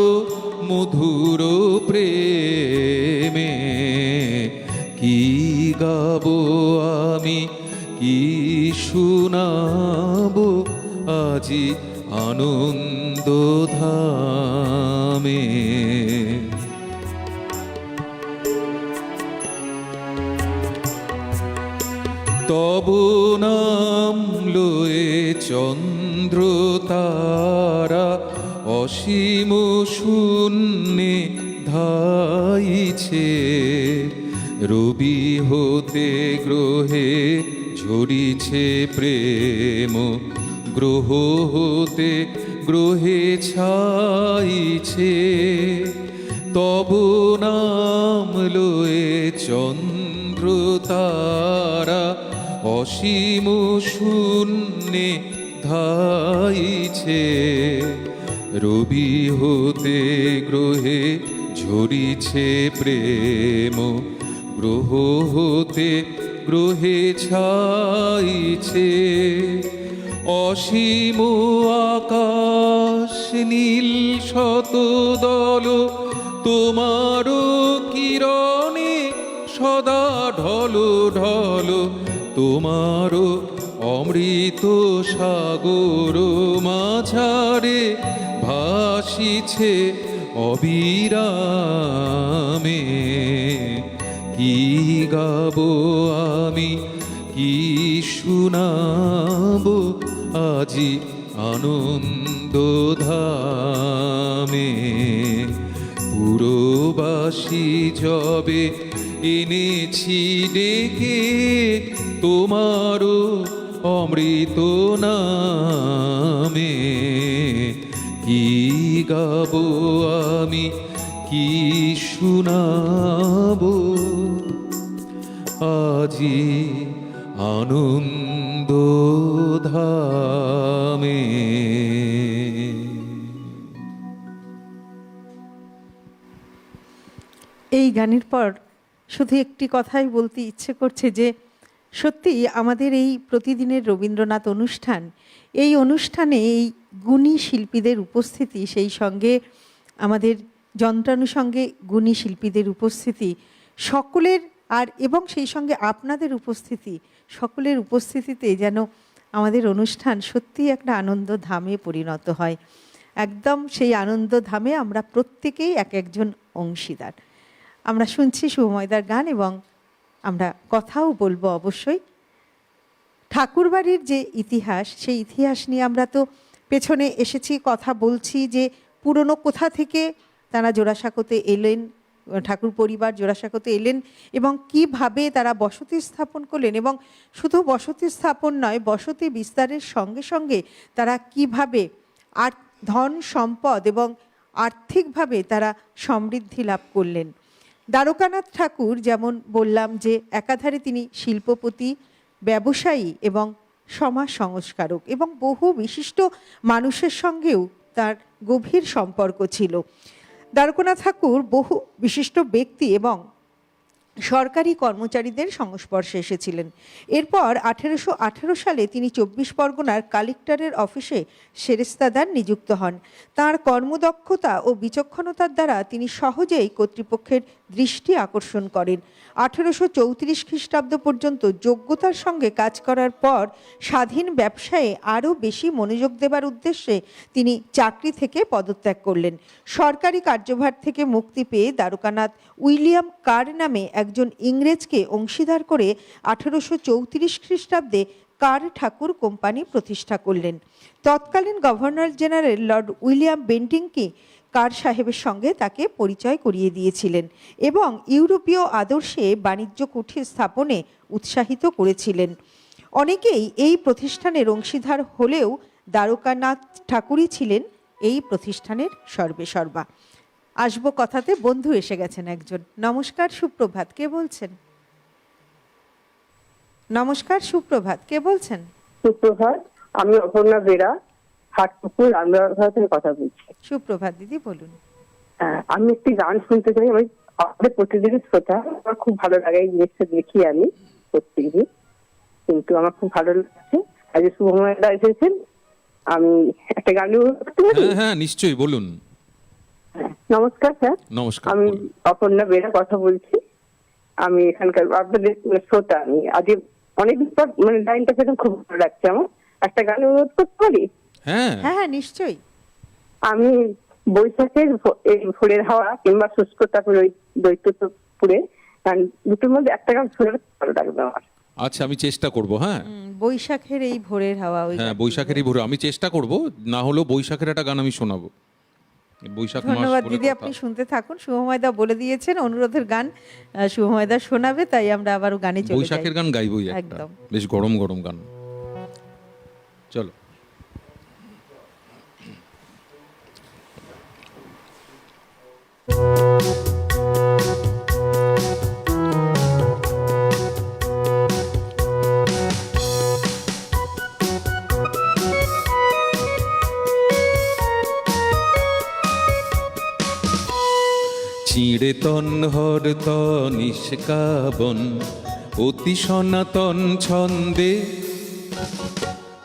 মধুর প্রেমে, কি গাবো আমি, কি শুনাবো আজি আনন্দ ধামে। তব নাম লয়ে চন্দ্র তারা অসীম শূন্যে ধাইছে, রবি হতে গ্রহে ঝরিছে প্রেম, গ্রহ হতে গ্রহে ছাইছে, তব নাম লয়ে চন্দ্র তারা অসীম শূন্যে ধাইছে, রবি হতে গ্রহে ঝরিছে প্রেম, গ্রহ হতে গ্রহে ছাইছে, অসীম আকাশ নীল শতদল তোমার কিরণে সদা ঢল ঢল, তোমার অমৃত সাগর মাঝারে ভাসিছে অবিরামে, কি গাবো আমি, কি শুনাবো আজি আনন্দ ধামে, পুরবাসী যবে এনেছি ডেকে তোমারও অমৃত নামে, কি গাবো আমি, কি শুনাবো আজি আনন্দ ধামে। এই গানের পর শুধু একটি কথাই বলতে ইচ্ছে করছে যে সত্যি আমাদের এই প্রতিদিনের রবীন্দ্রনাথ অনুষ্ঠান, এই অনুষ্ঠানে এই গুণী শিল্পীদের উপস্থিতি, সেই সঙ্গে আমাদের যন্ত্রানুষঙ্গে গুণী শিল্পীদের উপস্থিতি সকলের, আর এবং সেই সঙ্গে আপনাদের উপস্থিতি, সকলের উপস্থিতিতে যেন আমাদের অনুষ্ঠান সত্যিই একটা আনন্দ ধামে পরিণত হয়। একদম সেই আনন্দ ধামে আমরা প্রত্যেকেই এক একজন অংশীদার। আমরা শুনছি শুভময়দার গান এবং আমরা কথাও বলবো অবশ্যই। ঠাকুরবাড়ির যে ইতিহাস, সেই ইতিহাস নিয়ে আমরা তো পেছনে এসেছি, কথা বলছি যে পুরনো কোথা থেকে তারা জোড়াসাঁকোতে এলেন, ঠাকুর পরিবার জোড়াসাঁকোতে এলেন এবং কিভাবে তারা বসতি স্থাপন করলেন, এবং শুধু বসতি স্থাপন নয়, বসতি বিস্তারের সঙ্গে সঙ্গে তারা কিভাবে আর ধন সম্পদ এবং আর্থিকভাবে তারা সমৃদ্ধি লাভ করলেন। দ্বারকানাথ ঠাকুর যেমন বললাম যে একাধারে তিনি শিল্পপতি, ব্যবসায়ী এবং সমাজ সংস্কারক, এবং বহু বিশিষ্ট মানুষের সঙ্গেও তার গভীর সম্পর্ক ছিল। দ্বারকানাথ ঠাকুর বহু বিশিষ্ট ব্যক্তি এবং সরকারি কর্মচারীদের সংস্পর্শে এসেছিলেন। এরপর 1818 সালে তিনি 24 পরগনার কালেক্টরের অফিসে সেরেস্তাদার নিযুক্ত হন। তার কর্মদক্ষতা ও বিচক্ষণতার দ্বারা তিনি সহজেই কর্তৃপক্ষের দৃষ্টি আকর্ষণ করেন। 1834 খ্রিস্টাব্দ পর্যন্ত যোগ্যতার সঙ্গে কাজ করার পর স্বাধীন ব্যবসায়ে আরও বেশি মনোযোগ দেবার উদ্দেশ্যে তিনি চাকরি থেকে পদত্যাগ করলেন। সরকারি কার্যভার থেকে মুক্তি পেয়ে দ্বারকানাথ উইলিয়াম কার নামে একজন ইংরেজকে অংশীদার করে 1834 খ্রিস্টাব্দে কার ঠাকুর কোম্পানি প্রতিষ্ঠা করলেন। তৎকালীন গভর্নর জেনারেল লর্ড উইলিয়াম বেন্টিংকি কার সাহেবের সঙ্গে তাকে পরিচয় করিয়ে দিয়েছিলেন এবং ইউরোপীয় আদর্শে বাণিজ্য কুঠির স্থাপনে উৎসাহিত করেছিলেন। অনেকেই এই প্রতিষ্ঠানের অংশীদার হলেও দ্বারকানাথ ঠাকুরই ছিলেন এই প্রতিষ্ঠানের সর্বেসর্বা। আসবো কথাতে, বন্ধু এসে গেছেন একজন। নমস্কার, সুপ্রভাত, কে বলছেন? নমস্কার, সুপ্রভাত, কে বলছেন? সুপ্রভাত, আমি অপর্ণা বেরা, হাটপুকুর রামদাস থেকে কথা বলছি। সুপ্রভাত দিদি, বলুন। আমি একটি গান শুনতে চাই। আমি আপনাদের প্রতিদিনের শ্রোতা, আমার খুব ভালো লাগে, এই জিনিসটা দেখি আমি প্রত্যেকদিন, কিন্তু আমার খুব ভালো লাগছে আজ শুভময়দা এসেছেন। আমি একটা গান করতে পারি? হ্যাঁ, নিশ্চয়ই, বলুন। নমস্কার স্যার। নমস্কার। আমি অপর্ণা বেরা কথা বলছি। আমি এখানকার আপনাদের শ্রোতা। আমি আজকে অনেকদিন পর মানে লাইনটা পেলাম, খুব ভালো লাগছে আমার। একটা গান অনুরোধ করতে পারি? হ্যাঁ হ্যাঁ, নিশ্চয়ই। আমি বৈশাখের এই ভোরের হাওয়া কিংবা শুষ্ক তারপরে ওই দৈত্যপুরে গান দুটোর মধ্যে একটা গান শুনে ভালো লাগবে আমার। আচ্ছা, আমি চেষ্টা করব। হ্যাঁ, বৈশাখের এই ভোরের হাওয়া, ওই হ্যাঁ, বৈশাখের এই ভোরে আমি চেষ্টা করব, না হলেও বৈশাখের একটা গান আমি শোনাবো। বৈশাখ মাস ধন্যবাদ বলে দিদি, কথা। আপনি শুনতে থাকুন। শুভময়দা বলে দিয়েছেন অনুরোধের গান শুভময়দা শোনাবে, তাই আমরা আবারও গানে চলে যাই। বৈশাখের গান গাইবই একটা, একদম। বেশ গরম গরম গান। চলো। চিড়ে তন হর তনিষ্কাবন অতি সনাতন ছন্দে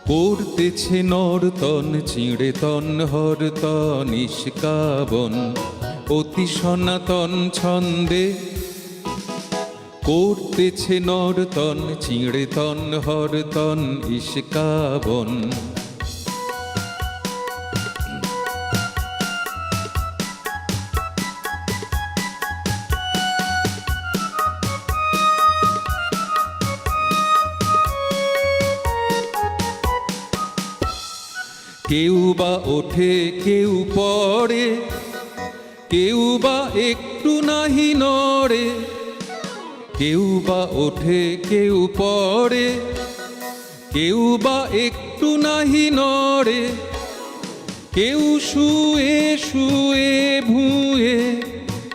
করতেছে নর্তন। চিড়ে তন হর তনিষ্কাবন অতি সনাতন ছন্দে করতেছে নর্তন। চিড়ে তন হর তন ইস্কাবন। কেউ বা ওঠে, কেউ পড়ে, কেউ বা একটু নাহি নড়ে। কেউ বা ওঠে, কেউ পড়ে, কেউ বা একটু নাহি নড়ে। কেউ শুয়ে শুয়ে ভুঁয়ে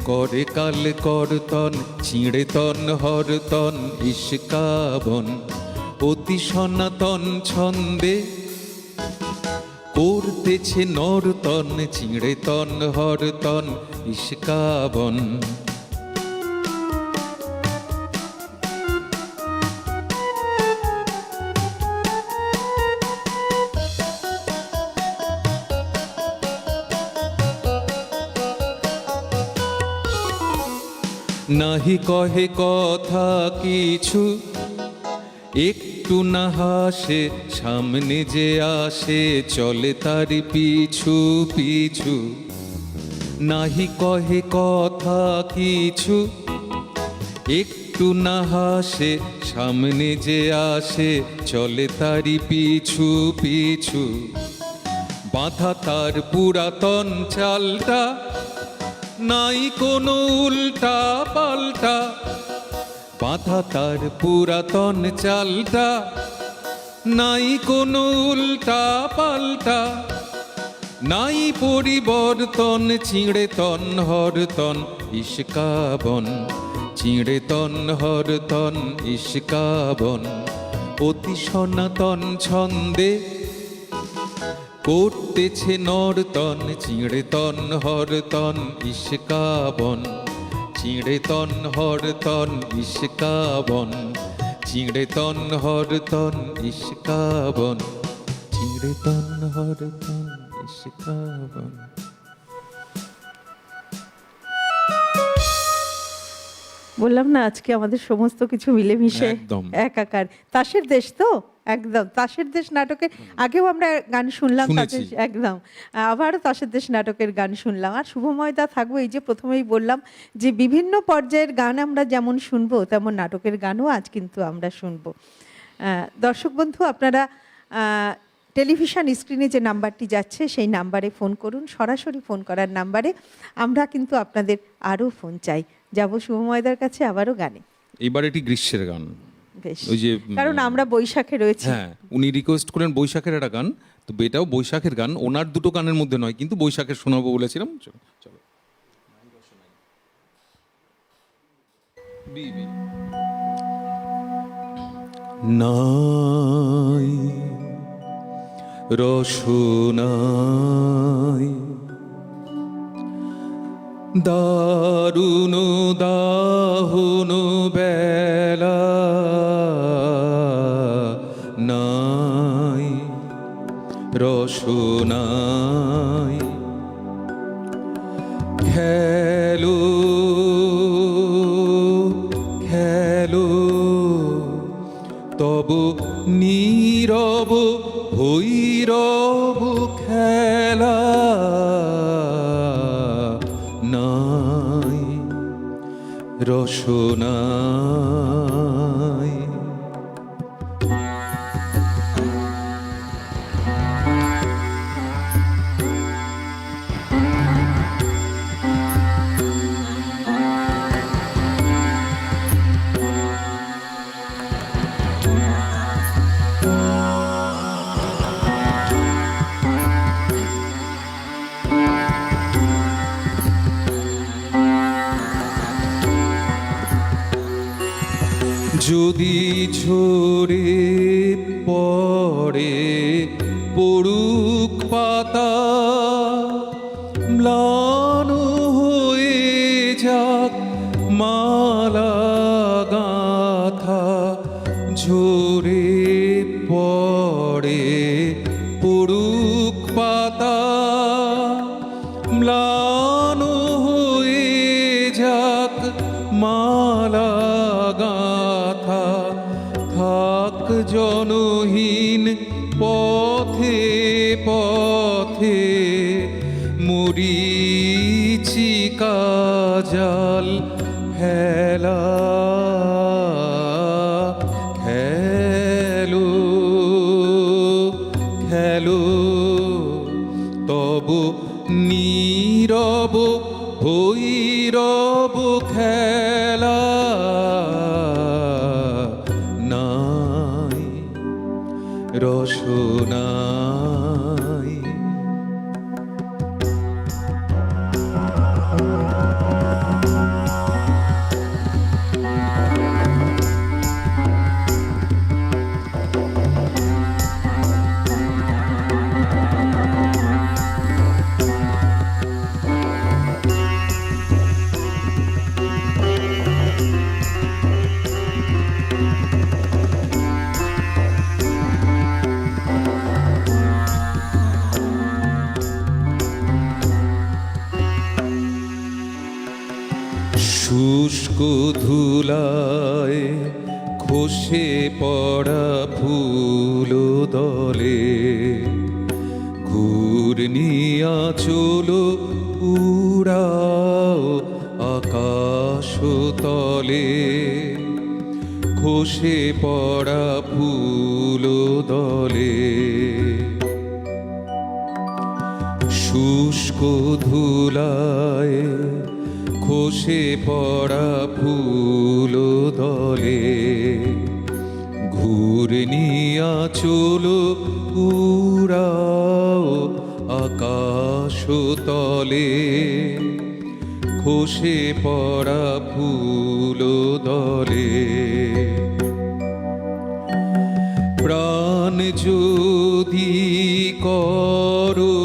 করে কাল করতন। চিড়ে তন হরতন ইস্কাবন অতি সনাতন ছন্দে করতেছে নর্তন। চিড়ে তন হরতন ইস্কাবন। নাহি কহে কথা কিছু, একটু না হাসে, সামনে যে আসে চলে তারি পিছু পিছু। নাহি কহে কথা কিছু, একটু না হাসে, সামনে যে আসে চলে তারি পিছু পিছু। বাঁধা তার পুরাতন চালটা, নাই কোনো উল্টা পাল্টা। বাঁধা তার পুরাতন চালটা, নাই কোনো উল্টা পাল্টা। নাই পরিবর্তন, চিঁড়ে তন হরতন ইস্কাবন, চিঁড়ে তন হরতন ইস্কাবন। অতি সনাতন ছন্দে করতেছে নর্তন, চিঁড়ে তন হরতন ইস্কাবন, চিঁড়ে তন হরতন ইস্কাবন, চিঁড়ে তন হরতন ইস্কাবন, চিঁড়ে তন হরতন ইস্কাবন। বললাম না আজকে আমাদের সমস্ত কিছু মিলেমিশে একদম। একাকার। তাসের দেশ তো একদম, তাসের দেশ নাটকের আগেও আমরা গান শুনলাম, শুনেছি। একদম আবারও তাসের দেশ নাটকের গান শুনলাম। আর শুভময়দা থাকবো, এই যে প্রথমেই বললাম যে বিভিন্ন পর্যায়ের গান আমরা যেমন শুনবো তেমন নাটকের গানও আজ কিন্তু আমরা শুনবো। দর্শক বন্ধু, আপনারা টেলিভিশন স্ক্রিনে যে নাম্বারটি যাচ্ছে সেই নাম্বারে ফোন করুন, সরাসরি ফোন করার নাম্বারে। আমরা কিন্তু আপনাদের আরও ফোন চাই। যাব শুভময়দার কাছে আবারও গানে। এবার এটি গ্রীষ্মের গান, বেশ, ওই যে কারণ আমরা বৈশাখে রয়েছি। হ্যাঁ, উনি রিকোয়েস্ট করেন বৈশাখের একটা গান, তো এটাও বৈশাখের গান। ওনার দুটো গানের মধ্যে নয়, কিন্তু বৈশাখের শোনাবো বলেছিলাম। চলো চলো। নাই রসনাই দারুণ দাহন বেলা, নাই রসনাই খেলো খেলো তব নীরব ভৈরব খেলা, নাই রসনাই। যদি ঝরে পড়ে পড়ুক পাতা, ম্লান হয়ে যাক মালা গাথা। ঝরে পড়ে পড়ুক পাতা, ম্লান হয়ে যাক মালা গাথা। থাক জনহীন পথে পথে মরীচিকা জাল ফেলা। খেলো খেলো তব নীরব ভৈরব খেলা, নাই রসনাই। শুষ্ক ধুলায় খসে পড়া ফুল দলে ঘূর্ণিয়া চলো উড়াও আকাশ তলে খসে পড়া ফুল দলে শুষ্ক ধুলায় খসে পড়া ফুল দলে ঘূর্ণিয়া চলো উড়াও আকাশ তলে খসে পড়া ফুল দলে প্রাণ যদি করো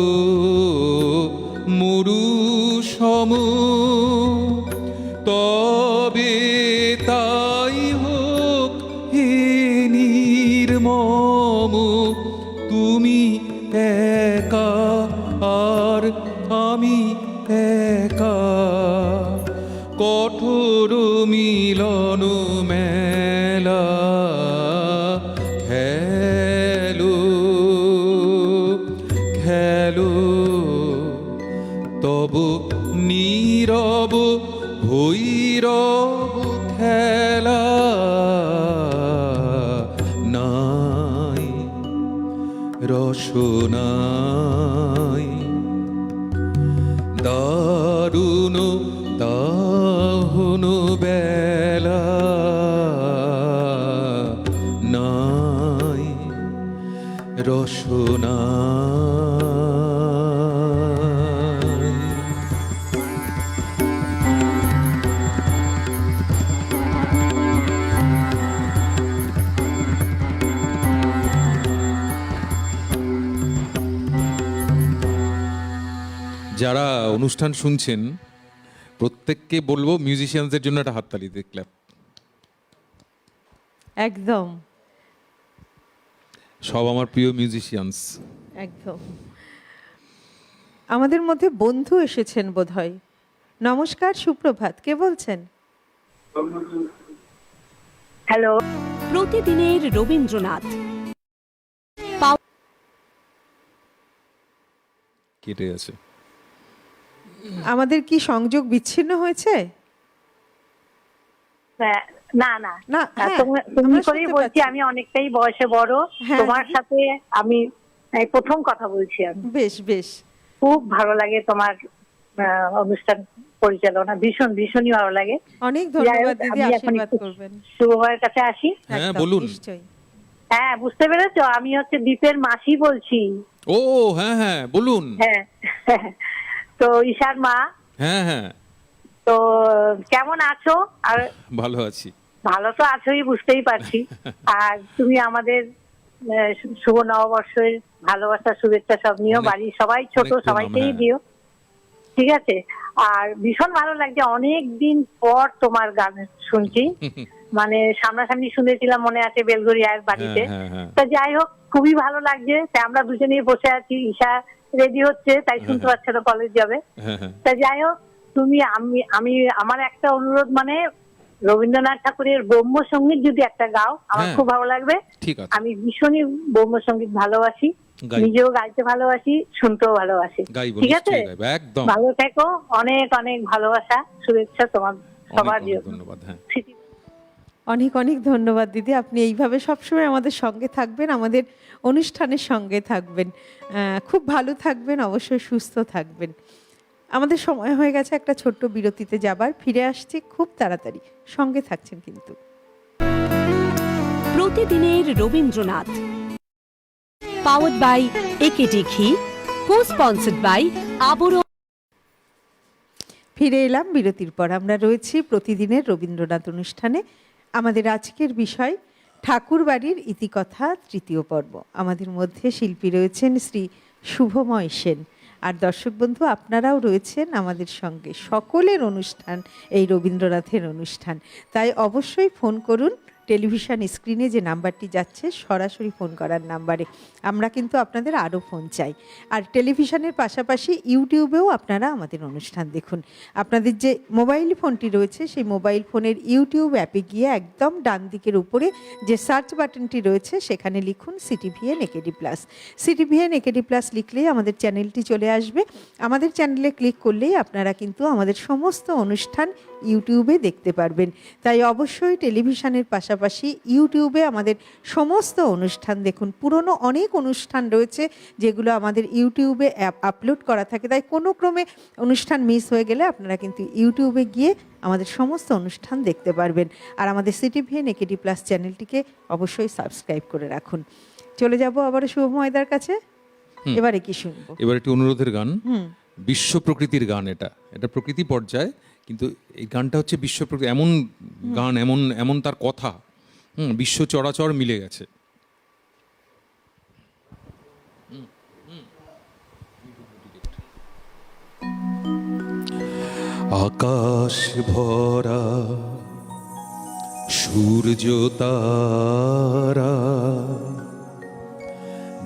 মরু সম তবে তাই হোক হে নির্মম তুমি একা আর আমি একা কঠোর মিলন মেলা খেলো খেলো তব নীরব ভৈরব খেলা নাই রসনাই দারুণ দাহন বেলা নাই রসনা যারা অনুষ্ঠান শুনছেন প্রত্যেককে বলবো মিউজিশিয়ানদের জন্য একটা হাততালি দিতে ক্ল্যাপ। একদম সব আমার প্রিয় মিউজিশিয়ানস। একদম আমাদের মধ্যে বন্ধু এসেছেন বোধহয়। নমস্কার, সুপ্রভাত, কে বলছেন? হ্যালো, প্রতিদিনের রবীন্দ্রনাথ কেটে আছে। আমাদের কি সংযোগ বিচ্ছিন্ন হয়েছে? না না না, হ্যাঁ, তুমি আমরা করেই শুনতে বলছি, পাচ্ছি। আমি অনেকটাই বয়সে বড়। হ্যাঁ, তোমার দিদি। সাথে আমি এই প্রথম কথা বলছি। আমি বেশ বেশ, খুব ভালো লাগে তোমার অনুষ্ঠান পরিচালনা, ভীষণই ভালো লাগে। অনেক ধন্যবাদ যাই হোক, দিদি, আমি এখন আশীর্বাদ একটু করবেন। শুভ ভাইয়ের কাছে আসি। হ্যাঁ, একদম, বলুন। নিশ্চয়ই। হ্যাঁ, বুঝতে পেরেছো, আমি হচ্ছে দীপের মাসি বলছি। ও হ্যাঁ হ্যাঁ বলুন। হ্যাঁ, তো ঈশার মা। হ্যাঁ হ্যাঁ, তো কেমন আছো? আর ভালো আছি। ভালো তো আছোই, বুঝতেই পারছি। আর তুমি আমাদের শুভ নববর্ষের ভালোবাসা শুভেচ্ছা সব নিও, অনেক- বাড়ির সবাই ছোট অনেক প্রণাম, সবাইকেই হ্যাঁ। দিও, ঠিক আছে? আর ভীষণ ভালো লাগছে, অনেক দিন পর তোমার গান শুনছি। মানে সামনাসামনি শুনেছিলাম, মনে আছে, বেলগড়িয়ার বাড়িতে। হ্যাঁ, হ্যাঁ, হ্যাঁ। তা যাই হোক, খুবই ভালো লাগছে। তা আমরা দুজনেই বসে আছি, ঈশা রেডি হচ্ছে, তাই শুনতে পাচ্ছে না, কলেজ যাবে। হ্যাঁ, হ্যাঁ। তা যাই হোক, তুমি আমি আমার একটা অনুরোধ, মানে রবীন্দ্রনাথ ঠাকুরের ব্রহ্মসঙ্গীত যদি একটা গাও, আমার হ্যাঁ। খুব ভালো লাগবে। ঠিক আছে, আমি ভীষণই ব্রহ্মসঙ্গীত ভালোবাসি, গাই। নিজেও গাইতে ভালোবাসি, শুনতেও ভালোবাসি। গাইবো, ঠিক আছে, নিশ্চয়ই গাইবো, একদম। ভালো থেকো, অনেক অনেক ভালোবাসা শুভেচ্ছা তোমার সবার অনেক জন্য। ধন্যবাদ। হ্যাঁ, অনেক অনেক ধন্যবাদ দিদি, আপনি এইভাবে সবসময় আমাদের সঙ্গে থাকবেন, আমাদের অনুষ্ঠানের সঙ্গে থাকবেন, খুব ভালো থাকবেন, অবশ্যই সুস্থ থাকবেন। আমাদের সময় হয়ে গেছে একটা ছোট্ট বিরতিতে যাবার, ফিরে আসছি খুব তাড়াতাড়ি, সঙ্গে থাকছেন কিন্তু। প্রতিদিনের রবীন্দ্রনাথ পাওয়ার্ড বাই একেডি ঘি, কো স্পন্সর্ড বাই আবরণ। ফিরে এলাম বিরতির পর। আমরা রয়েছি প্রতিদিনের রবীন্দ্রনাথ অনুষ্ঠানে। আমাদের আজকের বিষয় ঠাকুরবাড়ির ইতিকথা তৃতীয় পর্ব। আমাদের মধ্যে শিল্পী রয়েছেন শ্রী শুভময় সেন, আর দর্শক বন্ধু আপনারাও রয়েছেন আমাদের সঙ্গে। সকলের অনুষ্ঠান এই রবীন্দ্রনাথের অনুষ্ঠান, তাই অবশ্যই ফোন করুন টেলিভিশন স্ক্রিনে যে নাম্বারটি যাচ্ছে সরাসরি ফোন করার নাম্বারে। আমরা কিন্তু আপনাদের আরও ফোন চাই। আর টেলিভিশনের পাশাপাশি ইউটিউবেও আপনারা আমাদের অনুষ্ঠান দেখুন। আপনাদের যে মোবাইল ফোনটি রয়েছে সেই মোবাইল ফোনের ইউটিউব অ্যাপে গিয়ে একদম ডান দিকের উপরে যে সার্চ বাটনটি রয়েছে সেখানে লিখুন CTVN AKD plus. CTVN AKD plus লিখলেই আমাদের চ্যানেলটি চলে আসবে। আমাদের চ্যানেলে ক্লিক করলেই আপনারা কিন্তু আমাদের সমস্ত অনুষ্ঠান ইউটিউবে দেখতে পারবেন। তাই অবশ্যই টেলিভিশনের পাশাপাশি ইউটিউবে আমাদের সমস্ত অনুষ্ঠান দেখুন। পুরনো অনেক অনুষ্ঠান রয়েছে যেগুলো আমাদের ইউটিউবে আপলোড করা থাকে, তাই কোনো ক্রমে অনুষ্ঠান মিস হয়ে গেলে আপনারা কিন্তু ইউটিউবে গিয়ে আমাদের সমস্ত অনুষ্ঠান দেখতে পারবেন। আর আমাদের সিটিভিএন একেডি প্লাস চ্যানেলটিকে অবশ্যই সাবস্ক্রাইব করে রাখুন। চলে যাব আবার শুভময়দার কাছে। এবারে কি শুনবো? এবার একটি অনুরোধের গান, বিশ্ব প্রকৃতির গান। এটা প্রকৃতি পর্যায়ে, কিন্তু এই গানটা হচ্ছে বিশ্ব প্রকৃতি, এমন গান, এমন এমন তার কথা, বিশ্ব চরাচর মিলে গেছে। আকাশ ভরা সূর্য তারা,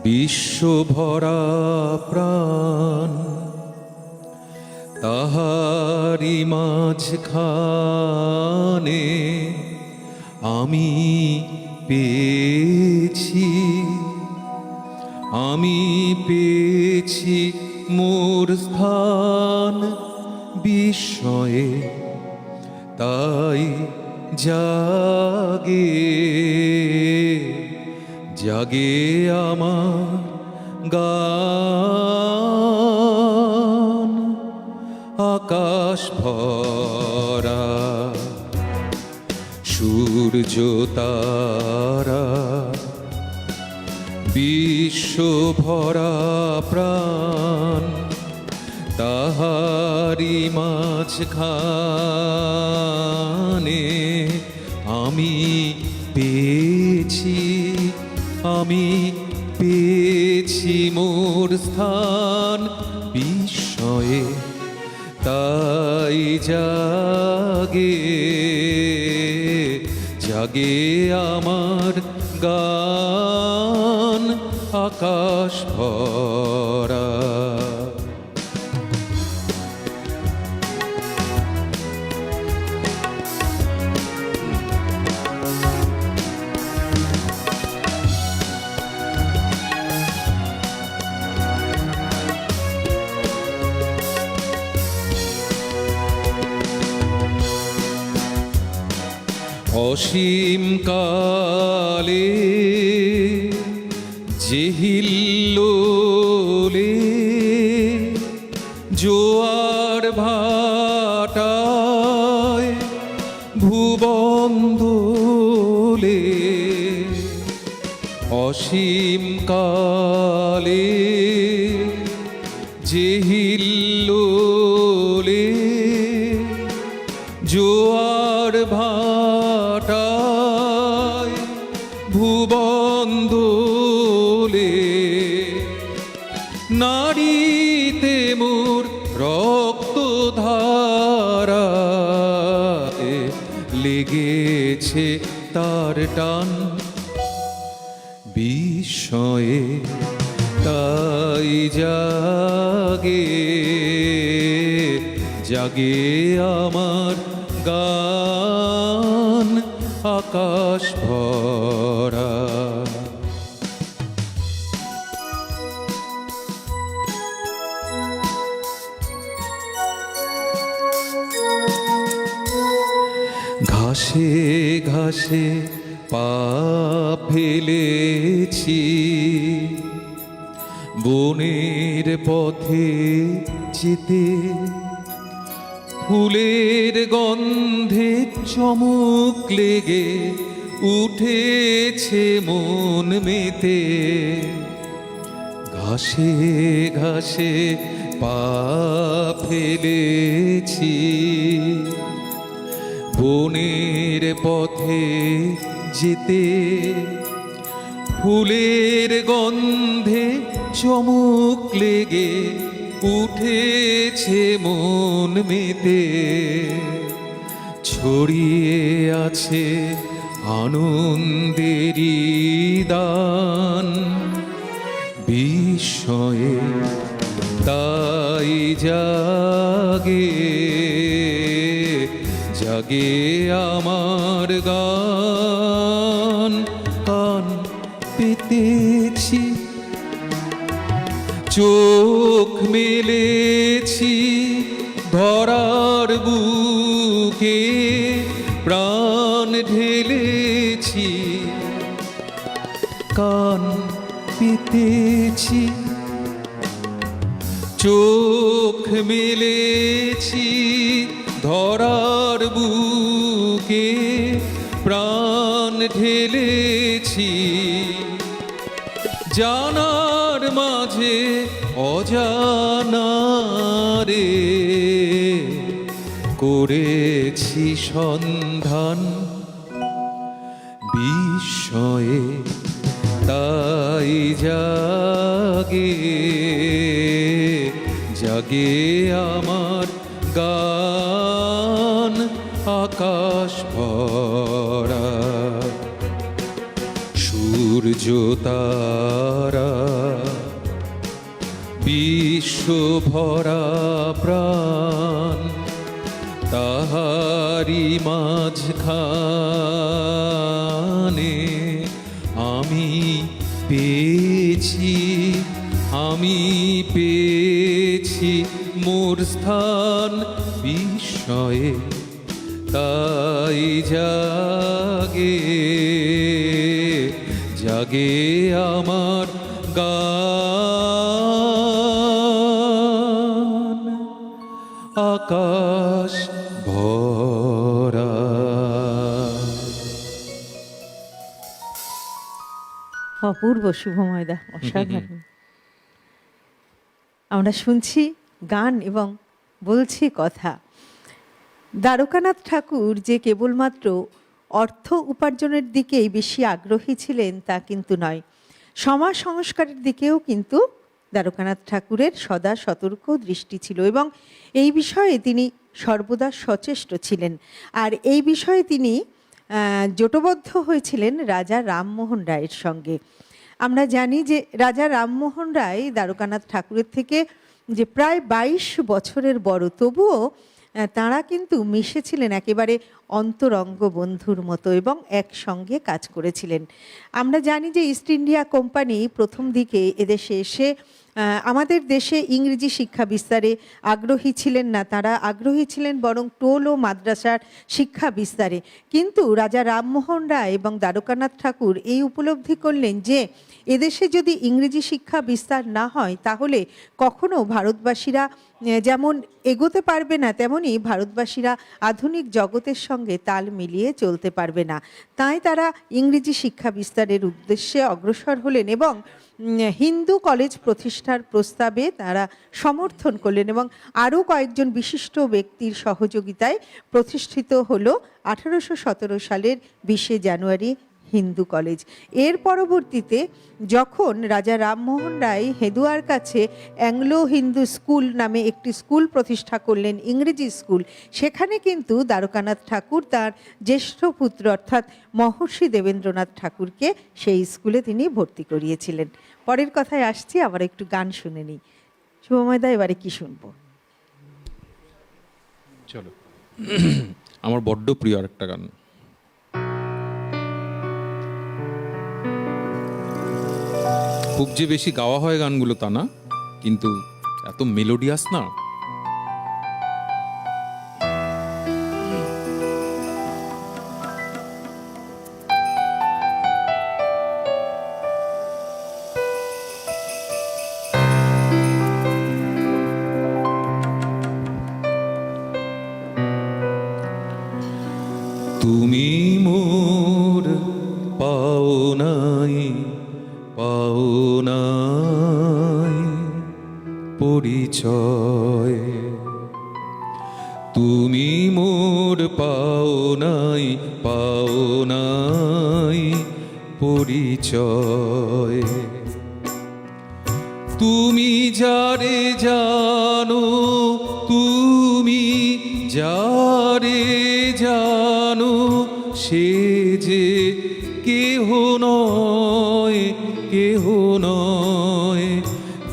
বিশ্ব ভরা প্রাণ, তাহারি মাঝখানে আমি পেয়েছি মোর স্থান বিস্ময়ে, তাই জাগে আমার গান। আকাশ ভরা সূর্য তারা, বিশ্ব ভরা প্রাণ, তাহারি মাঝখানে আমি পেয়েছি মোর স্থান বিস্ময়ে, তাই জাগে আমার গান। আকাশ ভরা অসীম কালে জেহিল্লোলে জোয়ার ভাটায় ভুবন দোলে, অসীম কালে জেহিল্লোলে জোয়ার ভাটায় ভুবন দোলে, নারীতে মোর রক্ত ধারায় লেগেছে তার টান বিস্ময়ে, তাই জাগে আমার গান। আকাশ ভরা ঘাসে ঘাসে পা ফেলেছি, বনের পথে যেতে ফুলের গন্ধে চমক লেগে উঠেছে মন মেতে। ঘাসে ঘাসে পা ফেলেছি, বনের পথে যেতে ফুলের গন্ধে চমক লেগে উঠেছে মন মেতে। ছড়িয়ে আছে আনন্দেরই দান বিস্ময়ে তাই জাগে জাগে আমার গান কান পেতেছি চোখ মেলেছি ধরার বুকে প্রাণ ঢেলেছি কান পেতেছি চোখ মেলেছি ধরার বুকে প্রাণ ঢেলেছি জানার মাঝে অজানারে করেছি সন্ধান বিস্ময়ে তাই জাগে জাগে আমার গান আকাশ ভরা সূর্য তারা বিশ্ব ভরা প্রাণ তাহারি মাঝখানে আমি পেয়েছি মোর স্থান বিস্ময়ে তাই জাগে জাগে আমার গান আকাশ ভরা। অপূর্ব শুভময়দা, অসাধারণ। আমরা শুনছি গান এবং বলছি কথা। দ্বারকানাথ ঠাকুর যে কেবলমাত্র অর্থ উপার্জনের দিকেই বেশি আগ্রহী ছিলেন তা কিন্তু নয়, সমাজ সংস্কারের দিকেও কিন্তু দ্বারকানাথ ঠাকুরের সদা সতর্ক দৃষ্টি ছিল এবং এই বিষয়ে তিনি সর্বদা সচেষ্ট ছিলেন। আর এই বিষয়ে তিনি জোটবদ্ধ হয়েছিলেন রাজা রামমোহন রায়ের সঙ্গে। আমরা জানি যে রাজা রামমোহন রায় দ্বারকানাথ ঠাকুরের থেকে যে প্রায় 22 বছরের বড়, তবুও তাঁরা কিন্তু মিশেছিলেন একেবারে অন্তরঙ্গ বন্ধুর মতো এবং একসঙ্গে কাজ করেছিলেন। আমরা জানি যে ইস্ট ইন্ডিয়া কোম্পানি প্রথম দিকে এদেশে এসে আমাদের দেশে ইংরেজি শিক্ষা বিস্তারে আগ্রহী ছিলেন না, তারা আগ্রহী ছিলেন বরং টোল ও মাদ্রাসার শিক্ষা বিস্তারে। কিন্তু রাজা রামমোহন রায় এবং দ্বারকানাথ ঠাকুর এই উপলব্ধি করলেন যে এদেশে যদি ইংরেজি শিক্ষা বিস্তার না হয় তাহলে কখনো ভারতবাসীরা যেমন এগোতে পারবে না, তেমনি ভারতবাসীরা আধুনিক জগতের সঙ্গে তাল মিলিয়ে চলতে পারবে না। তাই তারা ইংরেজি শিক্ষা বিস্তারের উদ্দেশ্যে অগ্রসর হলেন এবং হিন্দু কলেজ প্রতিষ্ঠার প্রস্তাবে তারা সমর্থন করলেন এবং আরও কয়েকজন বিশিষ্ট ব্যক্তির সহযোগিতায় প্রতিষ্ঠিত হলো 1817 সালের 20 জানুয়ারি হিন্দু কলেজ। এর পরবর্তীতে যখন রাজা রামমোহন রায় হেদুয়ার কাছে অ্যাংলো হিন্দু স্কুল নামে একটি স্কুল প্রতিষ্ঠা করলেন, ইংরেজি স্কুল, সেখানে কিন্তু দ্বারকানাথ ঠাকুর তার জ্যেষ্ঠ পুত্র অর্থাৎ মহর্ষি দেবেন্দ্রনাথ ঠাকুরকে সেই স্কুলে তিনি ভর্তি করিয়েছিলেন। পরের কথায় আসছি, আবার একটু গান শুনে নিই। শুভময়দা, এবারে কি শুনবো? চলো, আমার বড্ড প্রিয় আরেকটা গান। খুব যে বেশি গাওয়া হয় গানগুলো তা না, কিন্তু এত মেলোডিয়াস না। তুমি মোর পাওনাই পাওনাই পরিচয়, তুমি মোর পাওনাই পাওনাই পরিচয়। তুমি যারে জানো, তুমি যারে জানো, সে যে কেহ নয়, কেহ নয়,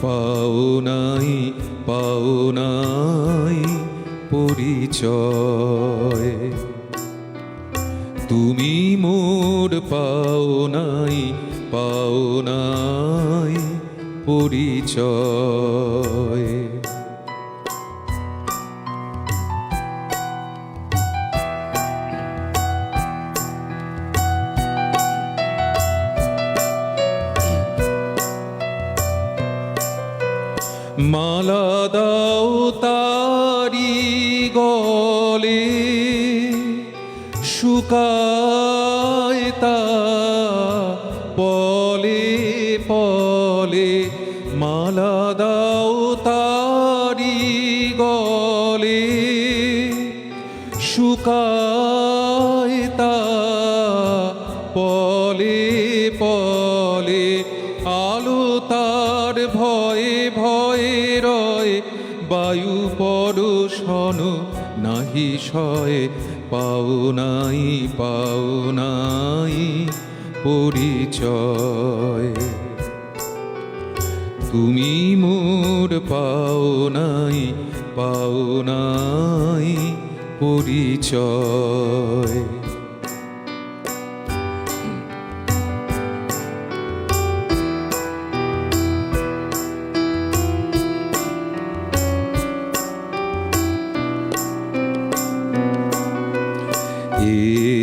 পাও নাই, পাও নাই পরিচয়। তুমি মোর পাও নাই, পাও নাই পরিচয়। মালা দাও তারি গলে, শুকায় তা পলে পলে। মালা দাও তারি গলে, শুকায় তা পলে পলে। আলো তার ভয়ে ভয়ে রয়, বায়ু পরশন নাহি সয়। পাও নাই, পাও নাই পরিচয়। তুমি মোর পাও নাই, পাও নাই পরিচয়।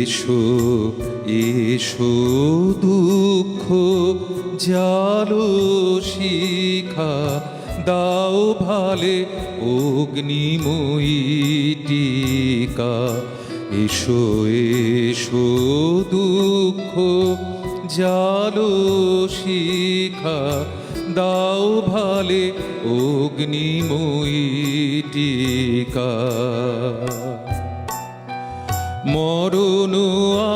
এসো এসো দুঃখ জালো শিখা, দাও ভালে অগ্নিময়ী টিকা। এসো এসো দুঃখ জালো শিখা, দাও ভালে অগ্নিময়ী টিকা। মরণ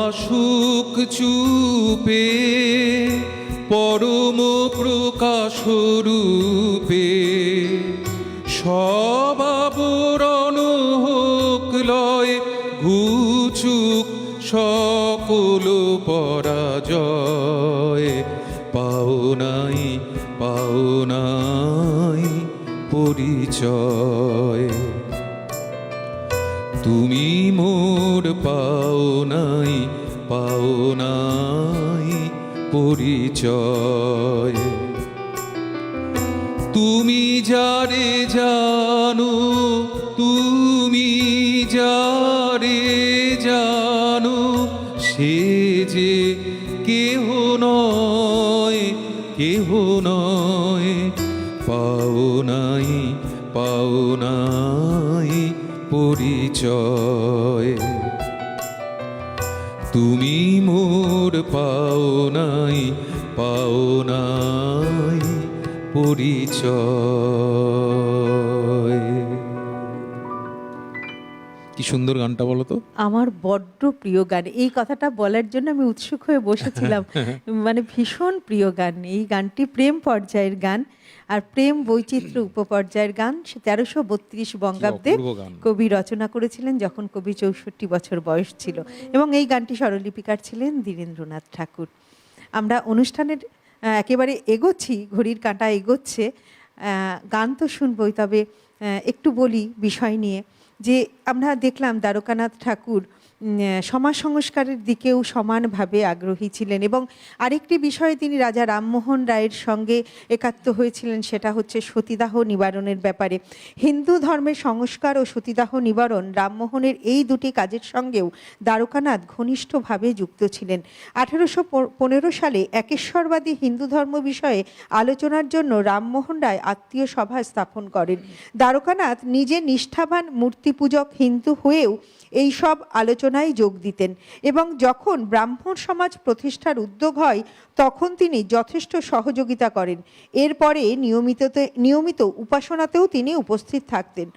আসুক চুপে, পরম প্রকাশ রূপে। সব আবরণ হোক লয়, ঘুচুক সকল পরাজয়। পাও নাই, পাও নাই পরিচয়। তুমি মোর পাও নাই, পাও নাই পরিচয়। তুমি যারে জানো, তুমি যারে জানো, সে যে কেহ নয়, কেহ নয়। পাও নাই, পাও নাই পরিচয়। তুমি মোর পাও নাই, পাও নাই পরিচয়। কি সুন্দর গানটা বলো তো। আমার বড্ড প্রিয় গান। এই কথাটা বলার জন্য আমি উৎসুক হয়ে বসেছিলাম। মানে ভীষণ প্রিয় গান এই গানটি। প্রেম পর্যায়ের গান, আর প্রেম বৈচিত্র্য উপপর্যায়ের গান। 1332 বঙ্গাব্দে অপূর্ব গান। কবি রচনা করেছিলেন, যখন কবি 64 বছর বয়স ছিল, এবং এই গানটি স্বরলিপিকার ছিলেন ধীরেন্দ্রনাথ ঠাকুর। আমরা অনুষ্ঠানের একেবারে এগোচ্ছি, ঘড়ির কাঁটা এগোচ্ছে। গান তো শুনবই, তবে একটু বলি বিষয় নিয়ে যে আমরা দেখলাম দ্বারকানাথ ঠাকুর সমাজ সংস্কারের দিকেও সমানভাবে আগ্রহী ছিলেন, এবং আরেকটি বিষয়ে তিনি রাজা রামমোহন রায়ের সঙ্গে একাত্ম হয়েছিলেন, সেটা হচ্ছে সতীদাহ নিবারণের ব্যাপারে। হিন্দু ধর্মের সংস্কার ও সতীদাহ নিবারণ, রামমোহনের এই দুটি কাজের সঙ্গেও দ্বারকানাথ ঘনিষ্ঠভাবে যুক্ত ছিলেন। 1815 সালে একেশ্বরবাদী হিন্দু ধর্ম বিষয়ে আলোচনার জন্য রামমোহন রায় আত্মীয় সভা স্থাপন করেন। দ্বারকানাথ নিজে নিষ্ঠাবান মূর্তিপূজক হিন্দু হয়েও এই সব আলোচনায় যোগ দিতেন, এবং যখন ব্রাহ্মণ সমাজ প্রতিষ্ঠার উদ্যোগ হয় তখন তিনি যথেষ্ট সহযোগিতা করেন। এরপরে নিয়মিত উপাসনাতেও তিনি উপস্থিত থাকতেন।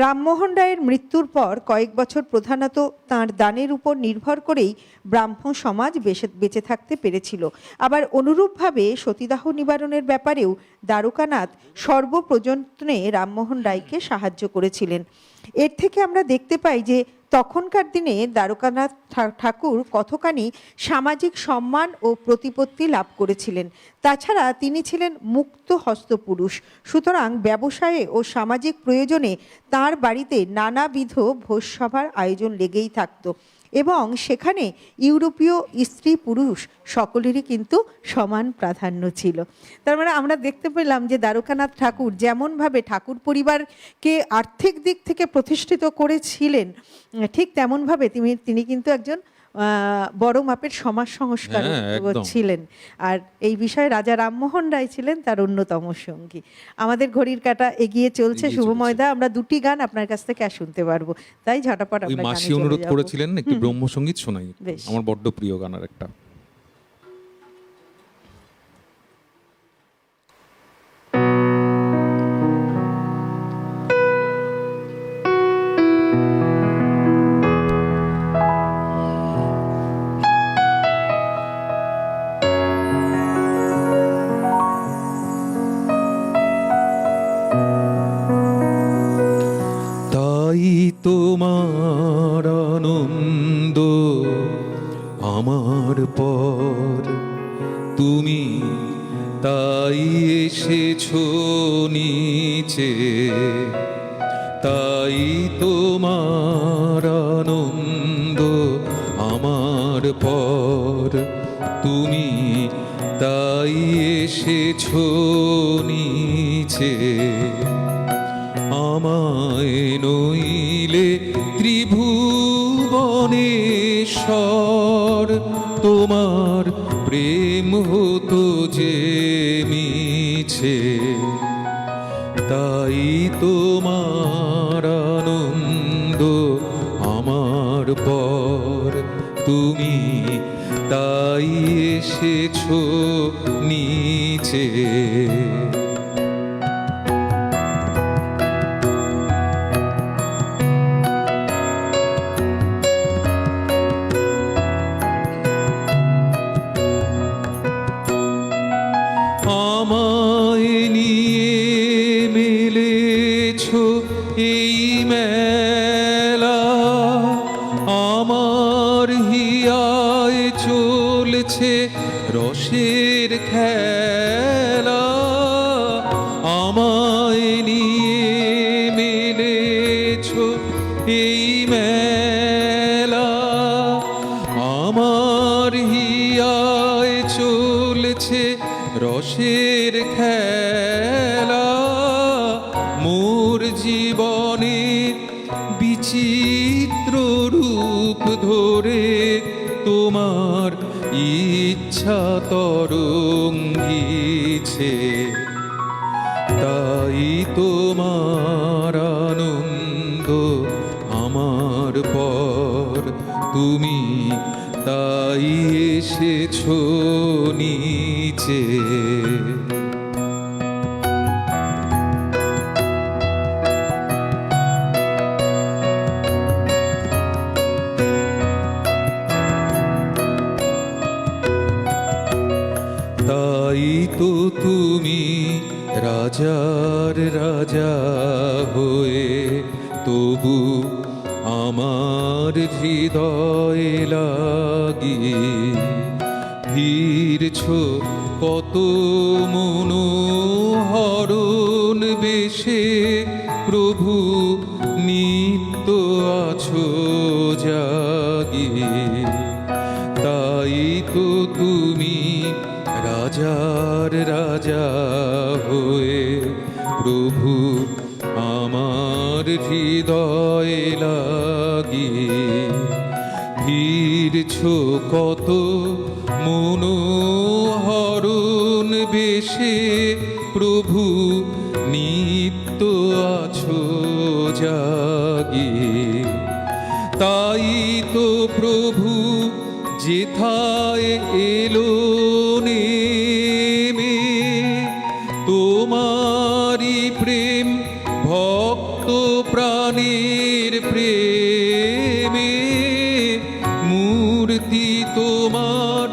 রামমোহন রায়ের মৃত্যুর পর কয়েক বছর প্রধানত তাঁর দানের উপর নির্ভর করেই ব্রাহ্মণ সমাজ বেঁচে থাকতে পেরেছিল। আবার অনুরূপভাবে সতীদাহ নিবারণের ব্যাপারেও দ্বারকানাথ সর্বপ্রযত্নে রামমোহন রায়কে সাহায্য করেছিলেন। এর থেকে আমরা দেখতে পাই যে তখনকার দিনে দ্বারকানাথ ঠাকুর কতখানি সামাজিক সম্মান ও প্রতিপত্তি লাভ করেছিলেন। তাছাড়া তিনি ছিলেন মুক্ত হস্ত পুরুষ, সুতরাং ব্যবসায়ে ও সামাজিক প্রয়োজনে তার বাড়িতে নানাবিধ ভোজসভার আয়োজন লেগেই থাকতো এবং সেখানে ইউরোপীয় স্ত্রী পুরুষ সকলেরই কিন্তু সমান প্রাধান্য ছিল। তার মানে আমরা দেখতে পেলাম যে দ্বারকানাথ ঠাকুর যেমনভাবে ঠাকুর পরিবারকে আর্থিক দিক থেকে প্রতিষ্ঠিত করেছিলেন, ঠিক তেমনভাবে তিনি কিন্তু একজন বড় মাপের সমাজ সংস্কার ছিলেন। আর এই বিষয়ে রাজা রামমোহন রায় ছিলেন তার অন্যতম সঙ্গী। আমাদের ঘড়ির কাঁটা এগিয়ে চলছে শুভময়দা, আমরা দুটি গান আপনার কাছ থেকে শুনতে পারবো, তাই ঝটাপট আমরা মাসি অনুরোধ করেছিলেন একটি ব্রহ্মসঙ্গীত শোনাই, আমার বড্ড প্রিয় গান আর একটা। তোমার আনন্দ আমার পর, তুমি তাই এসেছো নিচে, তাই তোমার আনন্দ আমার পর, তুমি তাই এসেছো নিচে। আমায় নইলে ত্রিভুবনেশ্বর, তোমার প্রেম হতো যে মিছে, তাই তোমার আনন্দ আমার পর, তুমি তাই এসেছো নিচে। আমায় নিয়ে মেলেছো এই মেলা, আমার হিয়ায় চলছে রসের খেলা। আমায় নিয়ে মেলেছো এই মেলা, আমার হিয়ায় চলছে রসের খেলা। মোর জীবনে বিচিত্র রূপ ধরে তোমার ইচ্ছা তরঙ্গিছে, তাই তোমার আনন্দ আমার পর, তুমি তাই এসেছো নিচে। তাই তো তুমি রাজার রাজা হয়ে তবু আমার হৃদয় লাগি ফিরছো কত মনোহরণ বেশে। প্রভু নিত্য আছো জাগি, তাই তো তুমি রাজার রাজা হয়ে প্রভু আমার হৃদয় লাগি ফিরছো কত মনোহরণ বেশে। প্রভু নিত্য আছো জাগি, তাই তো প্রভু যেথায় এলো নেমে, তোমারি প্রেম ভক্ত প্রাণের প্রেমে। মূর্তি তোমার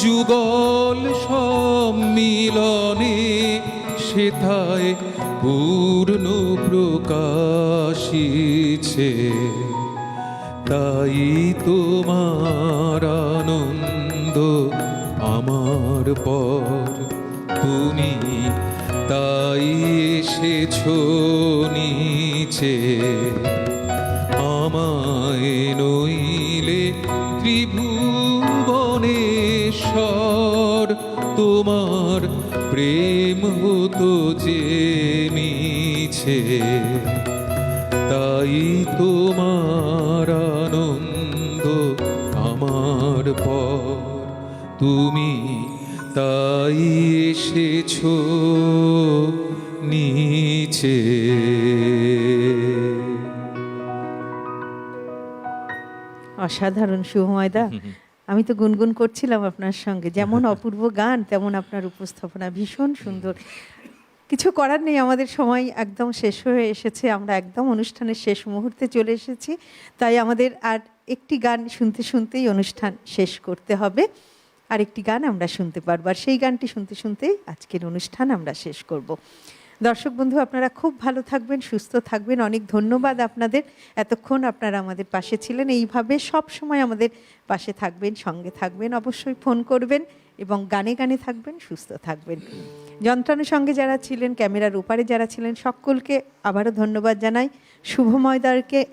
যুগল সম্মিলনে, সেথায় পূর্ণ প্রকাশী হয়েছে, তাই তোমার আনন্দ আমার পর, তুমি তাই এসেছো নিচে। আমায় নইলে ত্রিভুবনেশ্বর, তোমার প্রেম হতো যে মিছে, তাই তোমার আনন্দ আমার পর, তুমি তাই এসেছো নিচে। অসাধারণ শুভময়দা, আমি তো গুনগুন করছিলাম আপনার সঙ্গে, যেমন অপূর্ব গান তেমন আপনার উপস্থাপনা ভীষণ সুন্দর। কিছু করার নেই, আমাদের সময় একদম শেষ হয়ে এসেছে, আমরা একদম অনুষ্ঠানের শেষ মুহূর্তে চলে এসেছি, তাই আমাদের আর একটি গান শুনতে শুনতেই অনুষ্ঠান শেষ করতে হবে। আর একটি গান আমরা শুনতে পারবো, আর সেই গানটি শুনতে শুনতেই আজকের অনুষ্ঠান আমরা শেষ করব। দর্শক বন্ধু, আপনারা খুব ভালো থাকবেন, সুস্থ থাকবেন। অনেক ধন্যবাদ আপনাদের, এতক্ষণ আপনারা আমাদের পাশে ছিলেন। এইভাবে সব সময় আমাদের পাশে থাকবেন, সঙ্গে থাকবেন, অবশ্যই ফোন করবেন এবং গানে গানে থাকবেন, সুস্থ থাকবেন। যন্ত্রাংশের সঙ্গে যারা ছিলেন, ক্যামেরার ওপারে যারা ছিলেন, সকলকে আবারও ধন্যবাদ জানাই।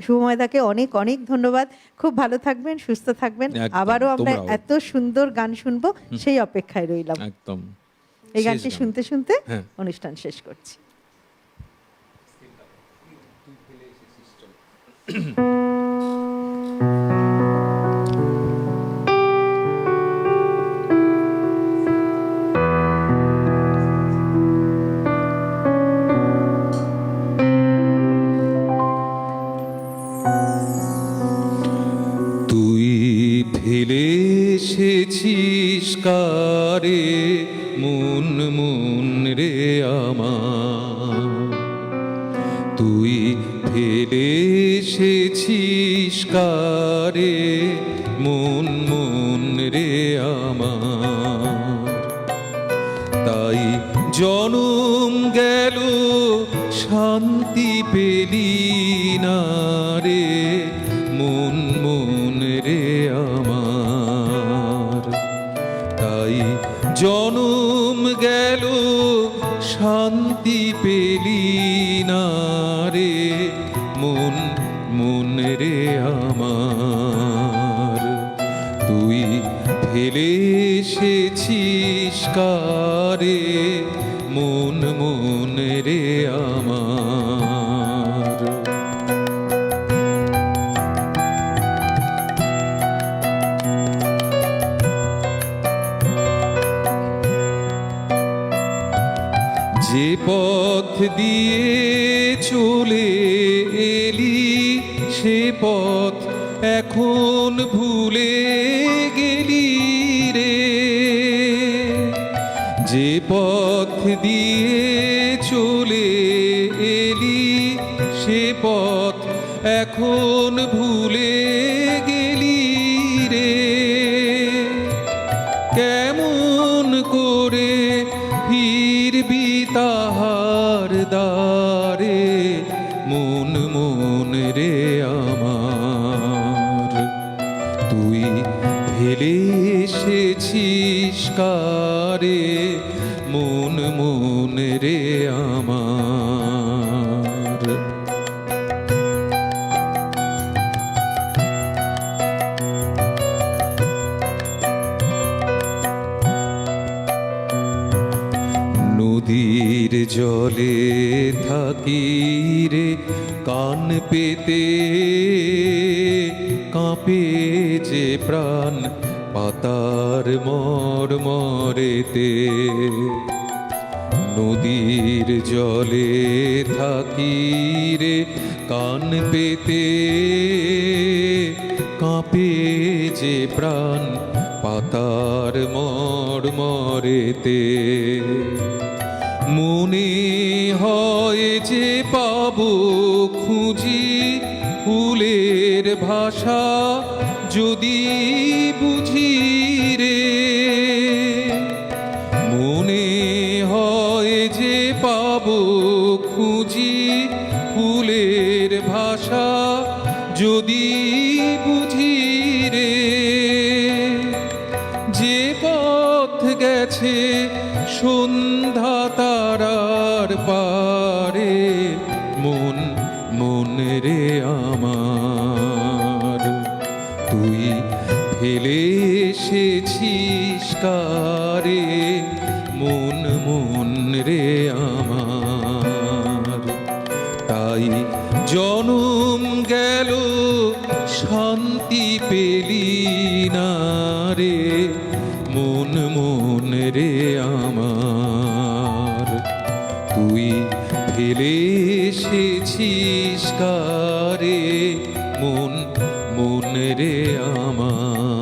শুভময়দাকে অনেক অনেক ধন্যবাদ। খুব ভালো থাকবেন, সুস্থ থাকবেন। একদম, আবারও আমরা তোমরাও। এত সুন্দর গান শুনবো, সেই অপেক্ষায় রইলাম। একদম এই শেষ গানটি গান। শুনতে শুনতে হ্যাঁ। অনুষ্ঠান শেষ করছি। তুই ফেলে এসেছিস কারে মন মন রে আমার, তুই ফেলে এসেছিস কারে মন মন রে আমার, তাই জনম গেল শান্তি পেলি না রে মন মন রে আমার, তাই জনম গেল শান্তি পেলি না রে মন মন রে আমার, তুই ফেলে এসেছিস কারে মন মন রে আমার। যে পথ দিয়ে চলে এলি সে পথ এখন ভুলে গেলি রে, যে পথ দিয়ে চলে এলি সে পথ এখন ভুলে গেলি রে, কেমন করে ফিরবি তাহার দ্বারে মন মন রে আমার, তুই ফেলে এসেছিস কারে মন মন রে আমার। নদীর জলে থাকি রে কান পেতে, কাঁপে যে প্রাণ পাতার মরমরেতে, নদীর জলে থাকি রে কান পেতে, কাঁপে যে প্রাণ পাতার মরমরেতে, মনে হয় যে পাবো খুঁজি ফুলের ভাষা যদি বুঝি রে, মনে হয় যে পাবো খুঁজি ফুলের ভাষা বুঝি রে যে পথ গেছে সন্ধ্যা তারার পারে, মন মন রে আমার তুই ফেলে এসেছিস কারে, মন মন রে আমার। তাই জনম গেল শান্তি পেলি না রে, মন মন রে আমার তুই ফেলে এসেছিস কারে, মন মন রে আমার।